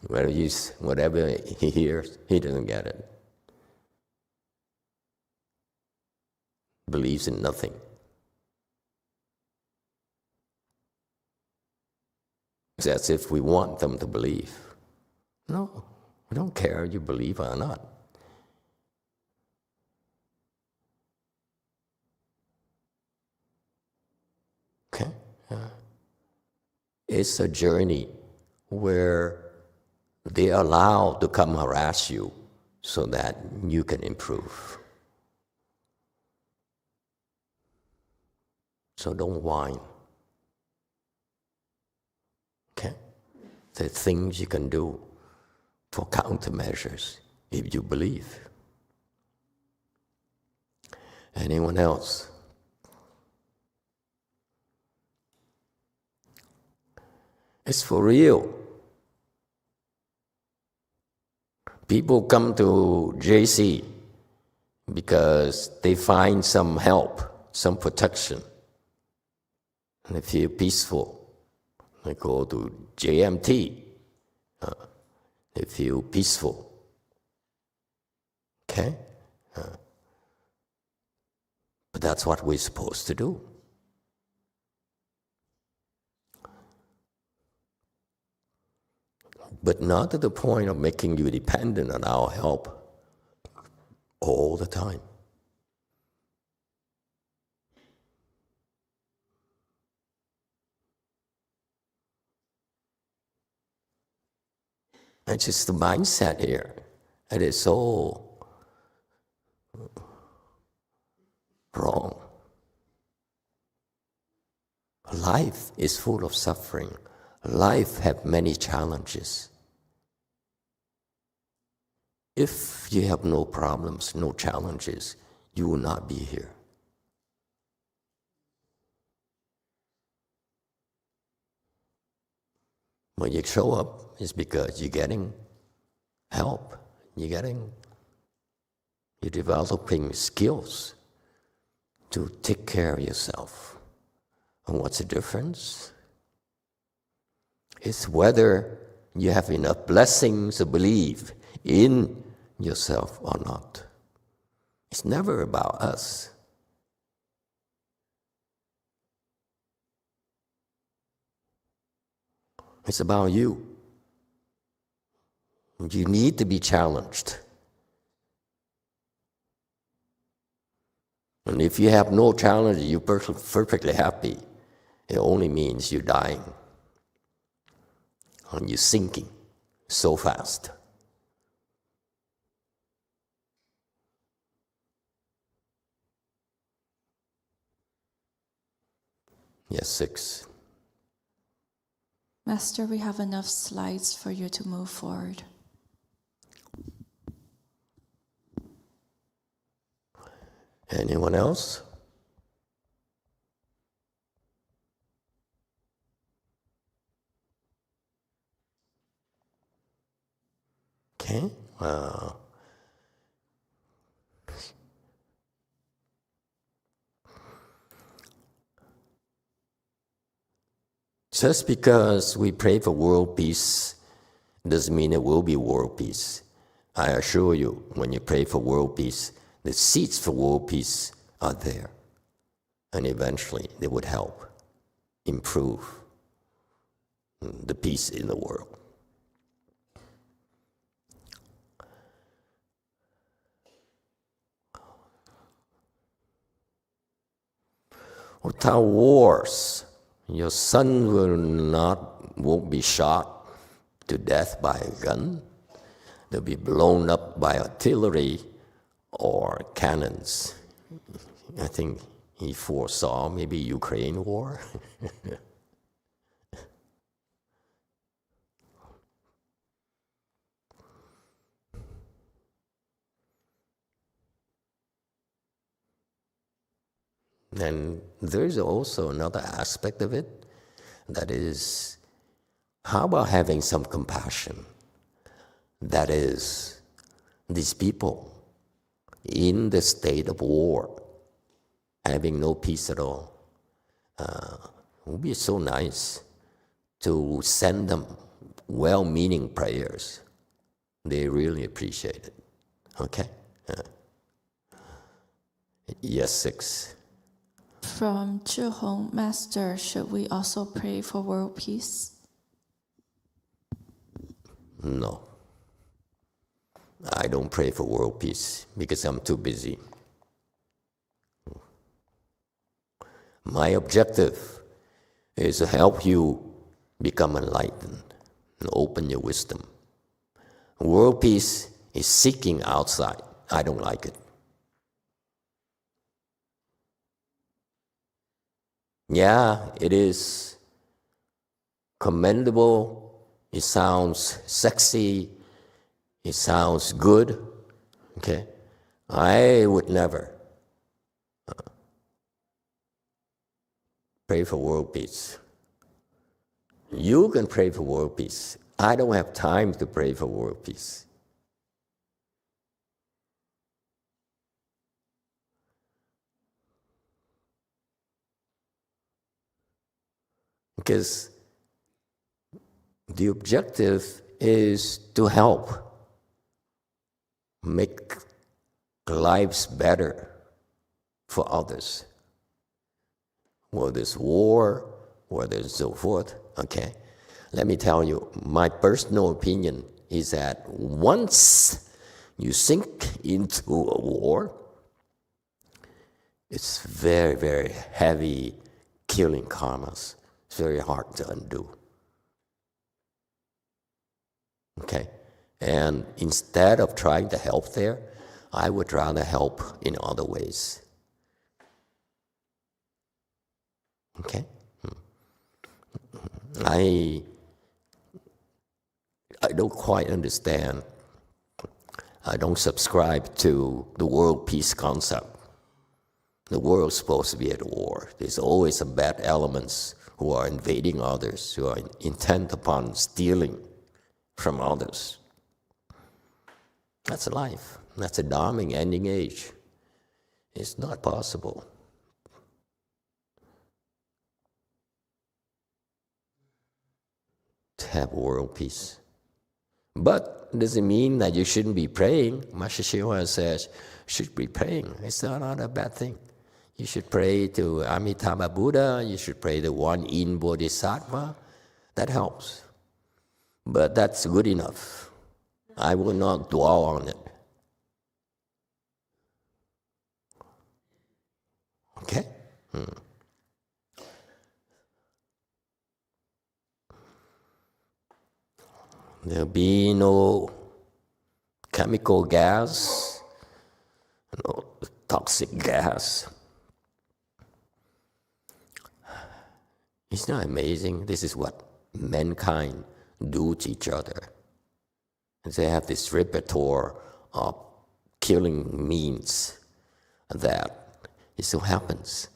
Whatever he hears, he doesn't get it. Believes in nothing. It's as if we want them to believe. No, we don't care if you believe or not. Okay? It's a journey where they allow to come harass you so that you can improve. So don't whine. Okay? There are things you can do for countermeasures if you believe. Anyone else? It's for real. People come to JC because they find some help, some protection. And they feel peaceful. They go to JMT. They feel peaceful. Okay? But that's what we're supposed to do. But not to the point of making you dependent on our help all the time. It's just the mindset here. It is so wrong. Life is full of suffering. Life has many challenges. If you have no problems, no challenges, you will not be here. When you show up, it's because you're getting help. You're developing skills to take care of yourself. And what's the difference? It's whether you have enough blessings to believe in yourself or not. It's never about us. It's about you. You need to be challenged. And if you have no challenge, you're perfectly happy. It only means you're dying. And you're sinking so fast. Yes, 6. Master, we have enough slides for you to move forward. Anyone else? Okay. Just because we pray for world peace doesn't mean it will be world peace. I assure you, when you pray for world peace, the seeds for world peace are there. And eventually they would help improve the peace in the world. Without wars, your son won't be shot to death by a gun. They'll be blown up by artillery or cannons. I think he foresaw maybe Ukraine war. And there is also another aspect of it, that is, how about having some compassion? That is, these people in the state of war, having no peace at all, it would be so nice to send them well-meaning prayers. They really appreciate it. Okay? Yes, 6. From Zhihong, Master, should we also pray for world peace? No. I don't pray for world peace because I'm too busy. My objective is to help you become enlightened and open your wisdom. World peace is seeking outside. I don't like it. Yeah, it is commendable. It sounds sexy. It sounds good. Okay? I would never pray for world peace. You can pray for world peace. I don't have time to pray for world peace. Because the objective is to help make lives better for others. Whether there's war, whether there's so forth, okay? Let me tell you, my personal opinion is that once you sink into a war, it's very, very heavy killing karmas. It's very hard to undo. Okay? And instead of trying to help there, I would rather help in other ways. Okay? I don't quite understand. I don't subscribe to the world peace concept. The world's supposed to be at war. There's always some bad elements who are invading others, who are intent upon stealing from others. That's life. That's a damning ending age. It's not possible. To have world peace. But does it mean that you shouldn't be praying? Master Shiva says, you should be praying. It's not a bad thing. You should pray to Amitabha Buddha. You should pray to one in Bodhisattva. That helps. But that's good enough. I will not dwell on it. Okay? There'll be no chemical gas, no toxic gas. It's not amazing. This is what mankind do to each other. They have this repertoire of killing means that it so happens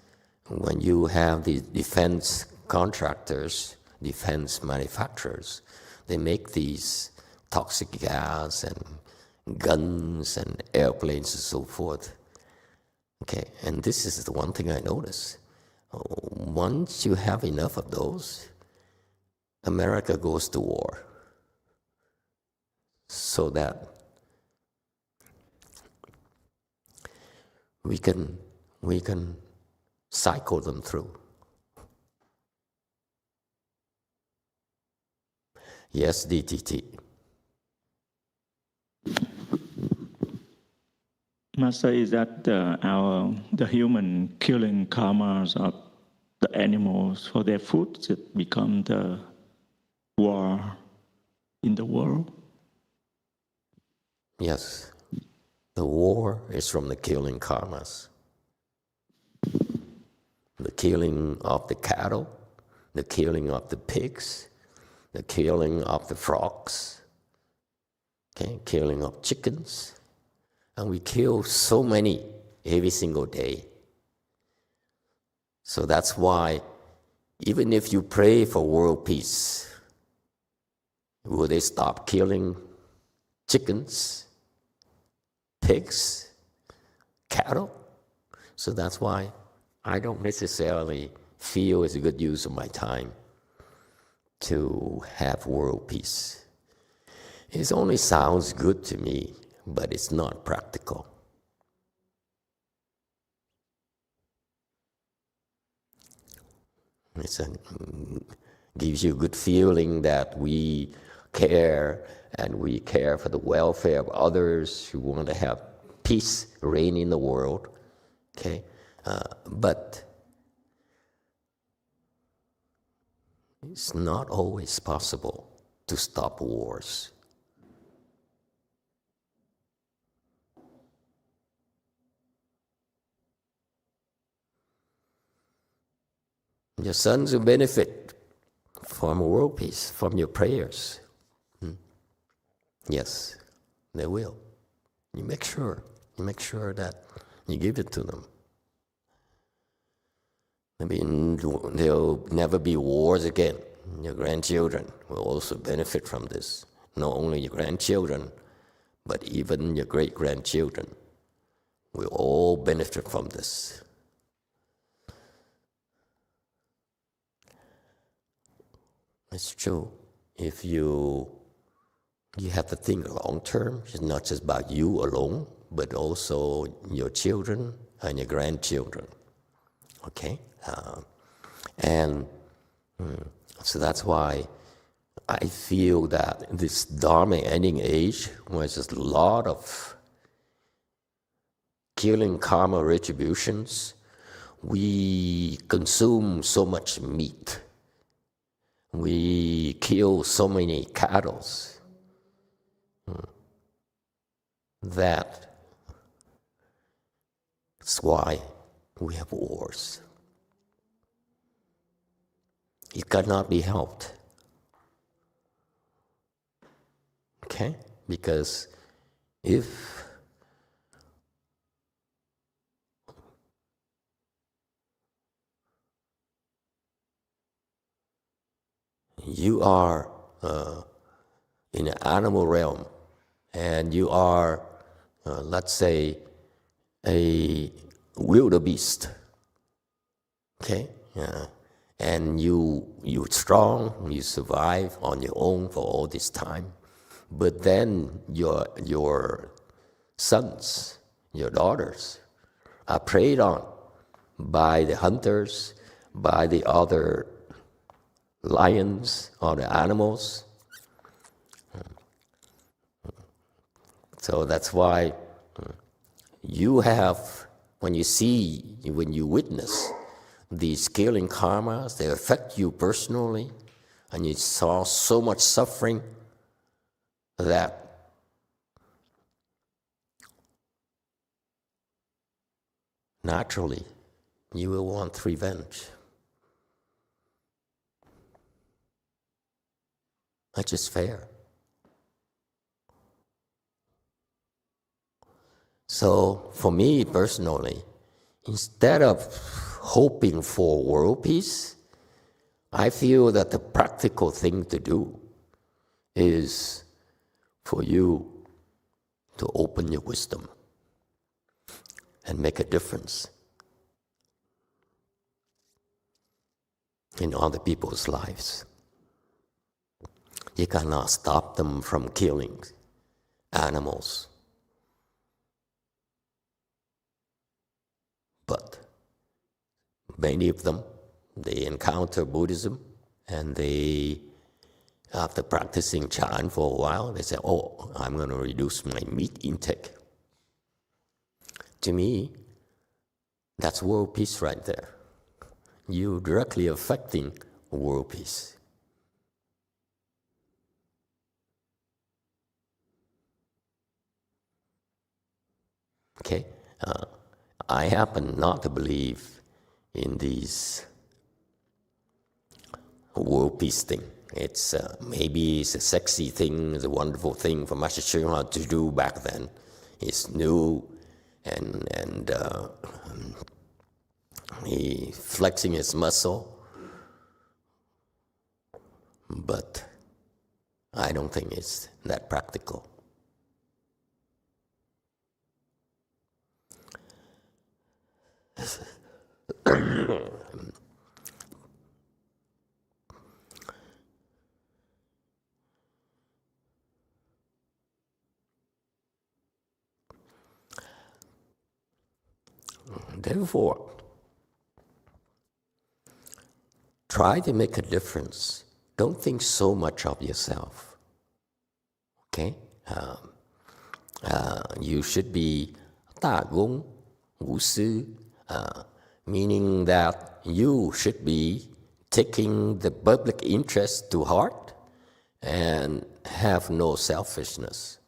when you have the defense contractors, defense manufacturers, they make these toxic gas and guns and airplanes and so forth. Okay, and this is the one thing I notice. Once you have enough of those, America goes to war. So that we can cycle them through. Yes, DTT. Master, is that the human killing karmas of the animals for their food, that become the war in the world. Yes, the war is from the killing karmas. The killing of the cattle, the killing of the pigs, the killing of the frogs, okay, killing of chickens. And we kill so many every single day. So that's why even if you pray for world peace, will they stop killing chickens, pigs, cattle? So that's why I don't necessarily feel it's a good use of my time to have world peace. It only sounds good to me, but it's not practical. It gives you a good feeling that we care, and we care for the welfare of others who want to have peace reign in the world. Okay, but it's not always possible to stop wars. Your sons will benefit from world peace, from your prayers. Yes, they will. You make sure that you give it to them. I mean, there'll never be wars again. Your grandchildren will also benefit from this. Not only your grandchildren, but even your great-grandchildren will all benefit from this. It's true. If you have to think long term. It's not just about you alone, but also your children and your grandchildren. Okay? So that's why I feel that this Dharma ending age, where there's a lot of killing karma retributions, we consume so much meat. We kill so many cattle. That's why we have wars. It cannot be helped. Okay? Because if you are in an animal realm and you are, let's say, a wildebeest, okay? And you're strong, you survive on your own for all this time, but then your sons, your daughters are preyed on by the hunters, by the other lions or the animals. So that's why you have, when you witness these killing karmas, they affect you personally, and you saw so much suffering that naturally you will want revenge. That's just fair. So for me personally, instead of hoping for world peace, I feel that the practical thing to do is for you to open your wisdom and make a difference in other people's lives. You cannot stop them from killing animals. But many of them, they encounter Buddhism, and they, after practicing chant for a while, they say, oh, I'm going to reduce my meat intake. To me, that's world peace right there. you're directly affecting world peace. Okay? I happen not to believe in these world peace thing. It's maybe it's a sexy thing, it's a wonderful thing for masteryonghua to do back then. It's new and he flexing his muscle, but I don't think it's that practical. Therefore, try to make a difference. Don't think so much of yourself. Okay? You should be 大公无私, meaning that you should be taking the public interest to heart and have no selfishness.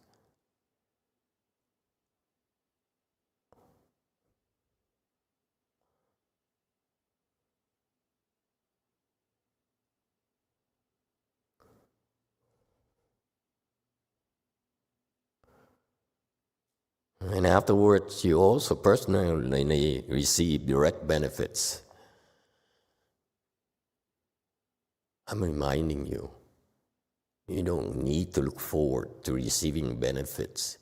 And afterwards, you also personally receive direct benefits. I'm reminding you, you don't need to look forward to receiving benefits.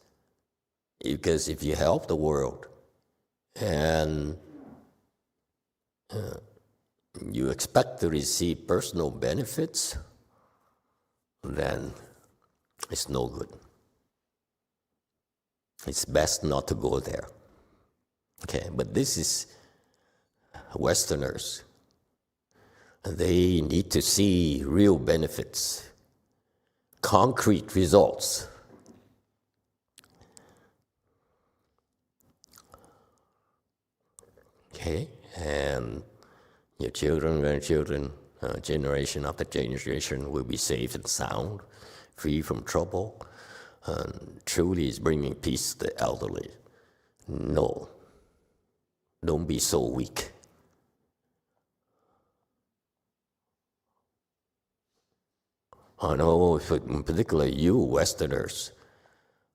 Because if you help the world and you expect to receive personal benefits, then it's no good. It's best not to go there. Okay, but this is Westerners. They need to see real benefits, concrete results. Okay, and your children, grandchildren, generation after generation will be safe and sound, free from trouble. Truly is bringing peace to the elderly. No, don't be so weak. I know, in particular you Westerners,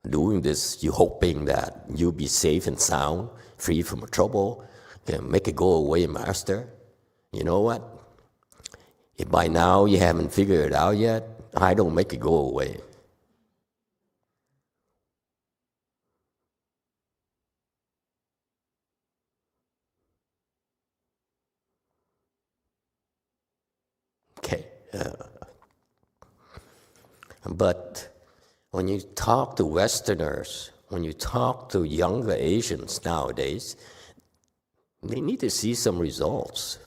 doing this, you hoping that you'll be safe and sound, free from trouble, can make it go away, Master. You know what? If by now you haven't figured it out yet, I don't make it go away. Okay. But when you talk to Westerners, when you talk to younger Asians nowadays, they need to see some results.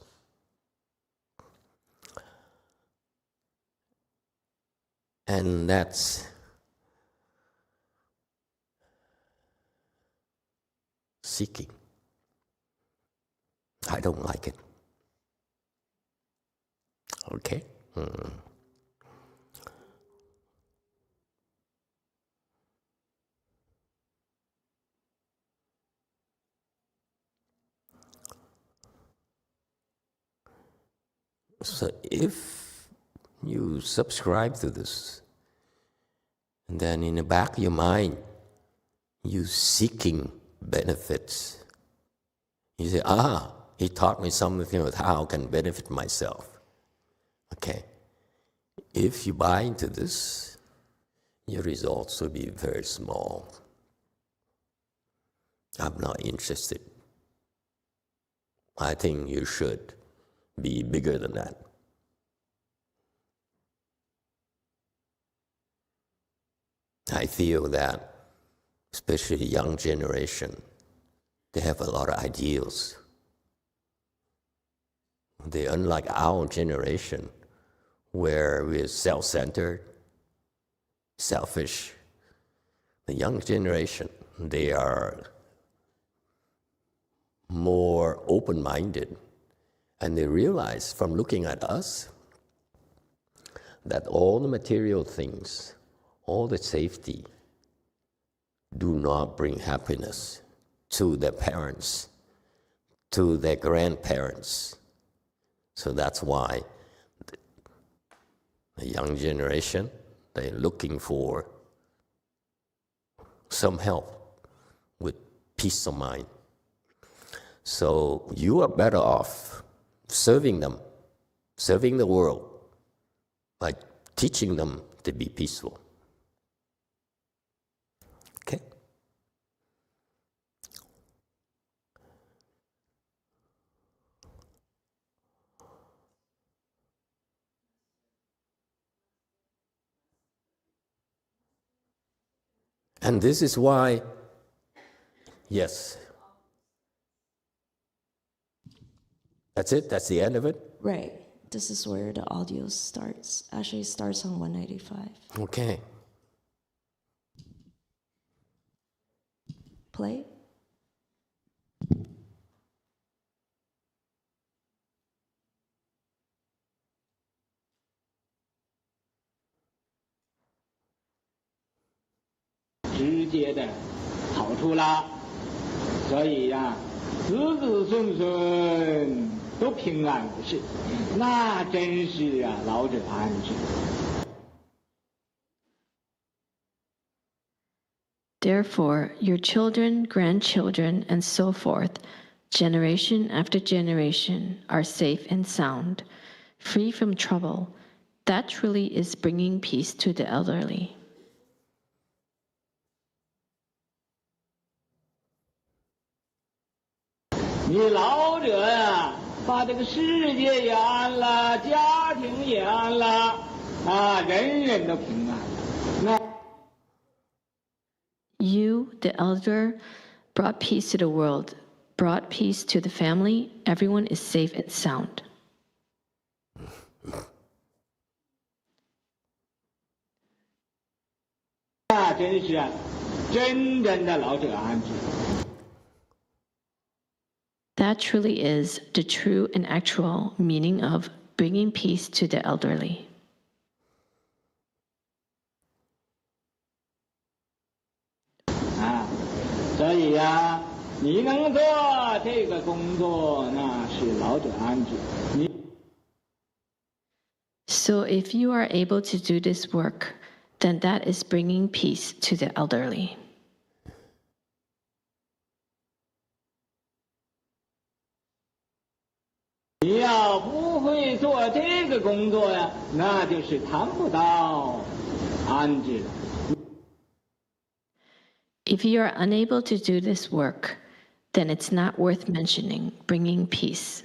And that's seeking. I don't like it. Okay? So if you subscribe to this, and then in the back of your mind, you seeking benefits. You say, he taught me something about how I can benefit myself. Okay. If you buy into this, your results will be very small. I'm not interested. I think you should be bigger than that. I feel that, especially the young generation, they have a lot of ideals. They, unlike our generation, where we're self-centered, selfish, the young generation, they are more open-minded, And they realize from looking at us that all the material things, all the safety, do not bring happiness to their parents, to their grandparents. So that's why the young generation, they're looking for some help with peace of mind. So you are better off serving them, serving the world, by teaching them to be peaceful. Okay? And this is why, yes. That's it? That's the end of it? Right. This is where the audio starts. Actually, it starts on 195. Okay. Play.直接的好处啦，所以呀，子子孙孙都平安无事，那真是啊，老者安居。Therefore, your children, grandchildren, and so forth, generation after generation, are safe and sound, free from trouble. That truly is bringing peace to the elderly. 你老者呀，把这个世界也安了，家庭也安了，啊，人人都平安了。那 You, the elder, brought peace to the world, brought peace to the family. Everyone is safe and sound. 那真是啊，真正的老者安居。 That truly is the true and actual meaning of bringing peace to the elderly. 啊，所以呀，你能做这个工作，那是老者安居。你 So if you are able to do this work, then that is bringing peace to the elderly. 你要不会做这个工作呀，那就是谈不到安置了。 If you are unable to do this work, then it's not worth mentioning, bringing peace.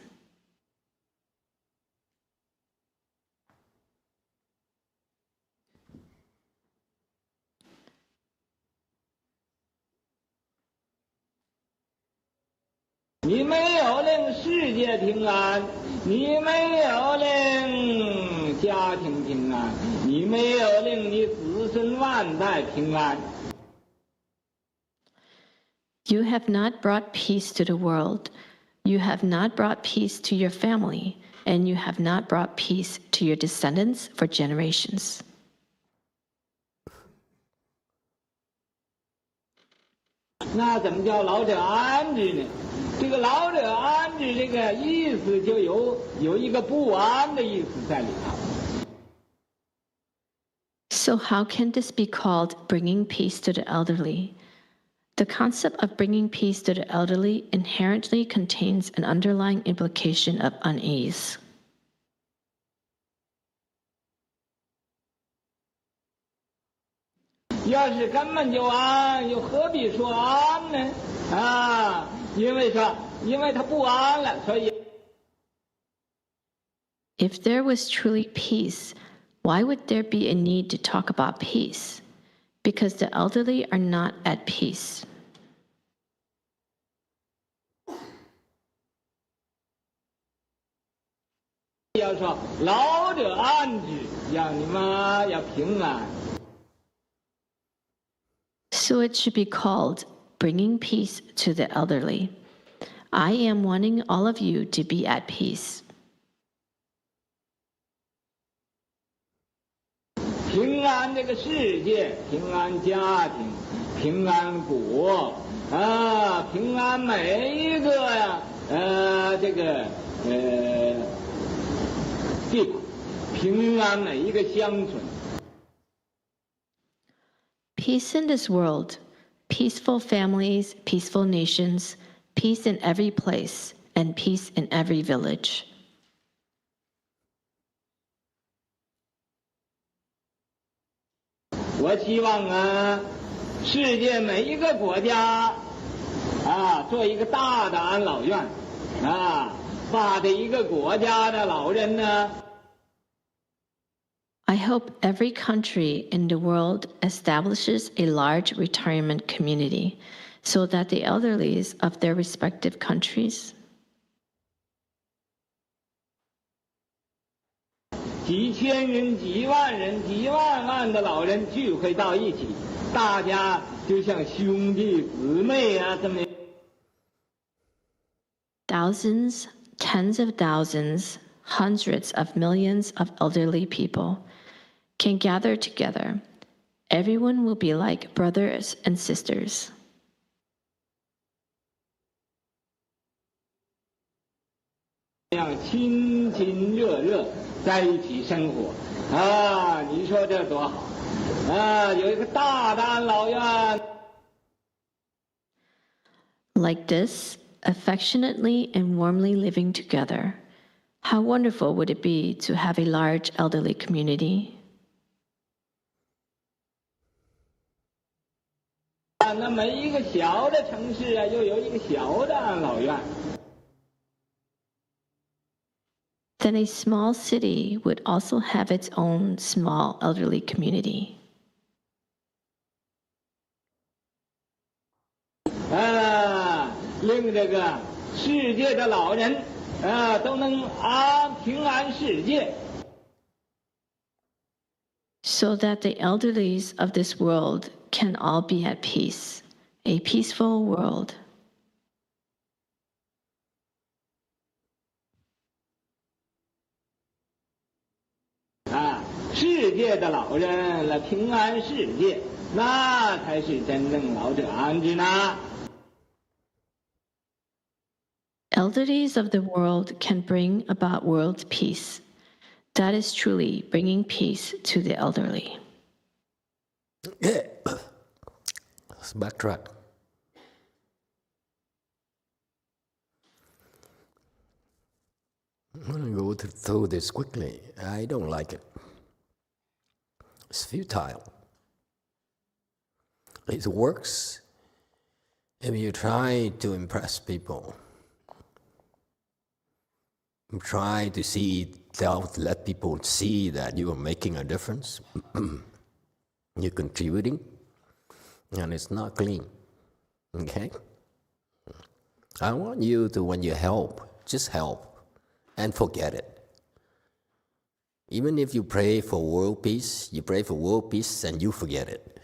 你没有令世界平安，你没有令家庭平安，你没有令你子孙万代平安。 You have not brought peace to the world. You have not brought peace to your family, and you have not brought peace to your descendants for generations. 那怎么叫老者安置呢？这个老者安置这个意思就有一个不安的意思在里头。 So how can this be called bringing peace to the elderly? The concept of bringing peace to the elderly inherently contains an underlying implication of unease. 要是根本就安，又何必说安呢？啊，因为他不安了，所以。 If there was truly peace, why would there be a need to talk about peace? Because the elderly are not at peace. 要说老者安置，让你们要平安。 So it should be called bringing peace to the elderly. I am wanting all of you to be at peace. 平安这个世界，平安家庭，平安国啊，平安每一个呀，这个地方，平安每一个乡村。Peace in this world, peaceful families, peaceful nations, peace in every place, and peace in every village. 我希望啊，世界每一个国家啊，做一个大的安老院啊，把这一个国家的老人呢。I hope every country in the world establishes a large retirement community so that the elderlies of their respective countries 几千人、几万人、几万万的老人聚会到一起，大家就像兄弟姊妹啊，这么。Thousands, tens of thousands, hundreds of millions of elderly people can gather together. Everyone will be like brothers and sisters. 这样亲亲热热在一起生活啊！你说这多好啊！有一个大的安老院。Like this, affectionately and warmly living together. How wonderful would it be to have a large elderly community? 那每一个小的城市啊，又有一个小的安老院。Then a small city would also have its own small elderly community. 令这个世界的老人都能平安世界。So that the elderlies of this world can all be at peace, a peaceful world. 世界的老人来平安世界，那才是真正老者安之呢。Elderlies of the world can bring about world peace. That is truly bringing peace to the elderly. Yeah. Let's backtrack. I'm going to go through this quickly. I don't like it. It's futile. It works if you try to impress people. You try to let people see that you are making a difference. You're contributing, and it's not clean. Okay? I want you to, when you help, just help and forget it. Even if you pray for world peace, you pray for world peace and you forget it.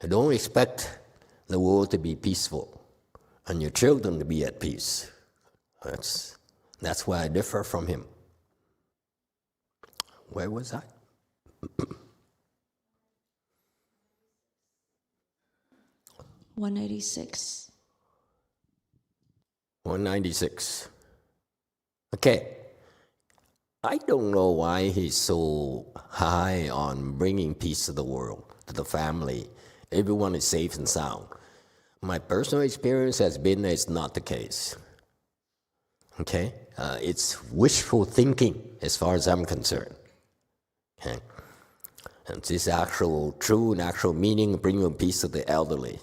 And don't expect the world to be peaceful and your children to be at peace. That's why I differ from him. Where was I? 196. 196. Okay. I don't know why he's so high on bringing peace to the world, to the family. Everyone is safe and sound. My personal experience has been that it's not the case. Okay? It's wishful thinking as far as I'm concerned. Okay? And this actual true and actual meaning of bringing peace to the elderly.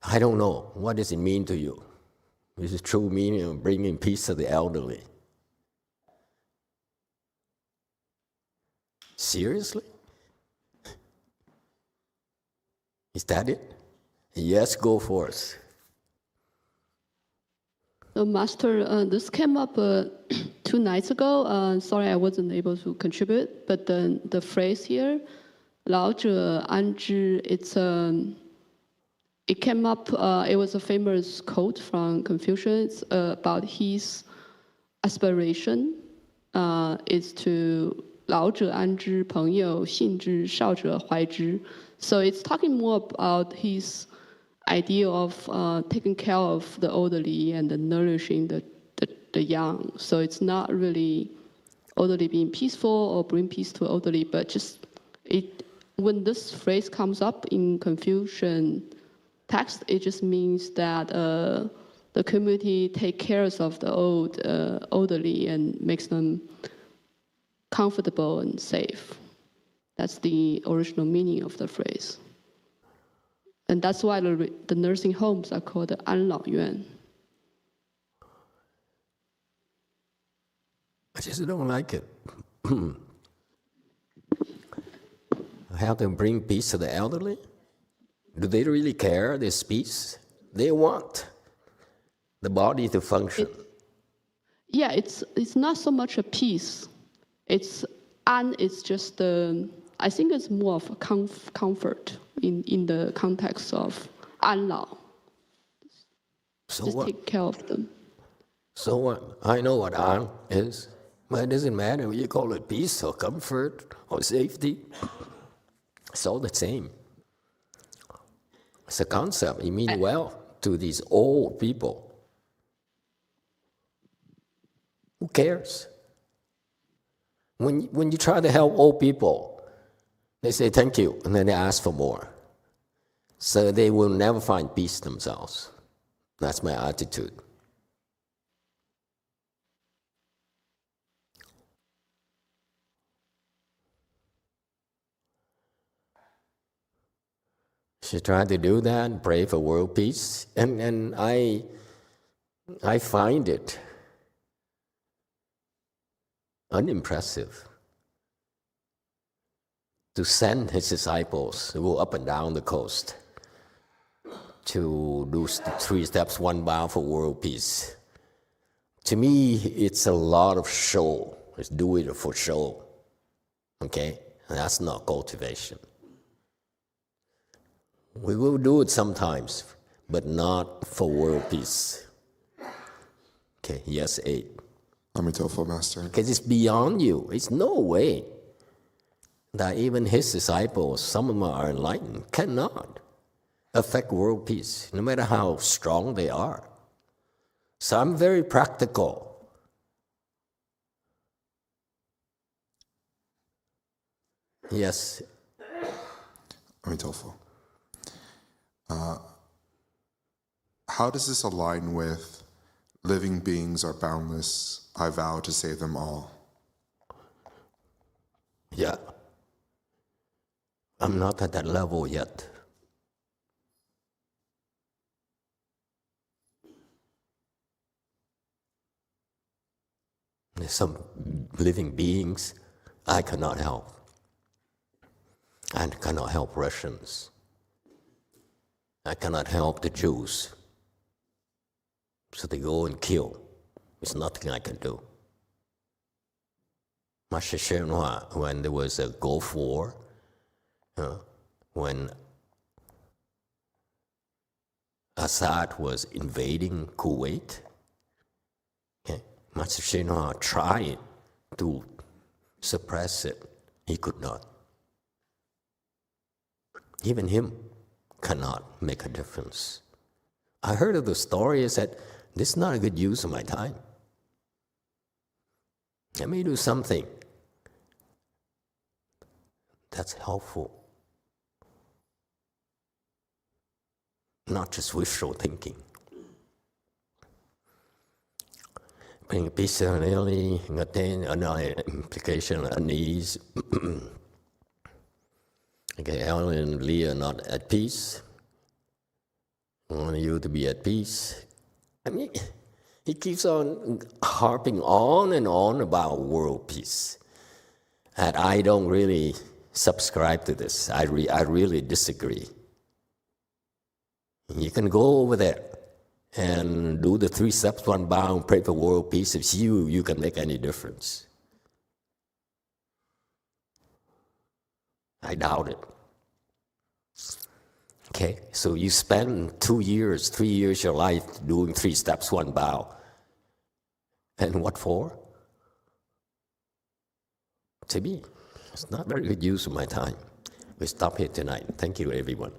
I don't know. What does it mean to you? This is true meaning of bringing peace to the elderly. Seriously? Is that it? Yes, go for it. Master, this came up 2 nights ago. Sorry I wasn't able to contribute, but the phrase here, 老者安之, it came up, it was a famous quote from Confucius about his aspiration is to 老者安之，朋友信之，少者怀之. So it's talking more about his idea of taking care of the elderly and nourishing the young. So it's not really elderly being peaceful or bring peace to elderly, but just when this phrase comes up in Confucian text, it just means that the community take care of the elderly and makes them comfortable and safe. That's the original meaning of the phrase. And that's why the nursing homes are called 安老院. I just don't like it. How to bring peace to the elderly? Do they really care, this peace? They want the body to function. It's not so much a peace. It's just I think it's more of a comfort in the context of 安老. So just what? Take care of them. So what? I know what an is. But it doesn't matter whether you call it peace or comfort or safety. It's all the same. It's a concept. You mean well to these old people. Who cares? When you try to help old people, they say thank you, and then they ask for more. So they will never find peace themselves. That's my attitude. She tried to do that, pray for world peace, and I find it unimpressive to send his disciples to go up and down the coast to do 3 steps, 1 bow for world peace. To me, it's a lot of show. It's do it for show. Okay? And that's not cultivation. We will do it sometimes, but not for world peace. Okay, yes, 8. Amitabha, Master. Because it's beyond you. It's no way that even his disciples, some of them are enlightened, cannot affect world peace, no matter how strong they are. So I'm very practical. Yes. Amitabha. How does this align with living beings are boundless, I vow to save them all? Yeah. I'm not at that level yet. There's some living beings I cannot help. I cannot help Russians. I cannot help the Jews. So they go and kill. There's nothing I can do. Mahayana, when there was a Gulf War, when Assad was invading Kuwait, Mahayana tried to suppress it. He could not. Even him cannot make a difference. I heard of the story. I said, this is not a good use of my time. Let me do something that's helpful. Not just wishful thinking. Bring peace and really attain another implication on ease. Okay, Ellen and Lee are not at peace. I want you to be at peace. I mean, he keeps on harping on and on about world peace. And I don't really subscribe to this. I really disagree. You can go over there and do the 3 steps, 1 bow, and pray for world peace. If you can make any difference. I doubt it. Okay, so you spend 2 years, 3 years of your life doing 3 steps, 1 bow. And what for? to me, it's not very good use of my time. We stop here tonight. Thank you, everyone.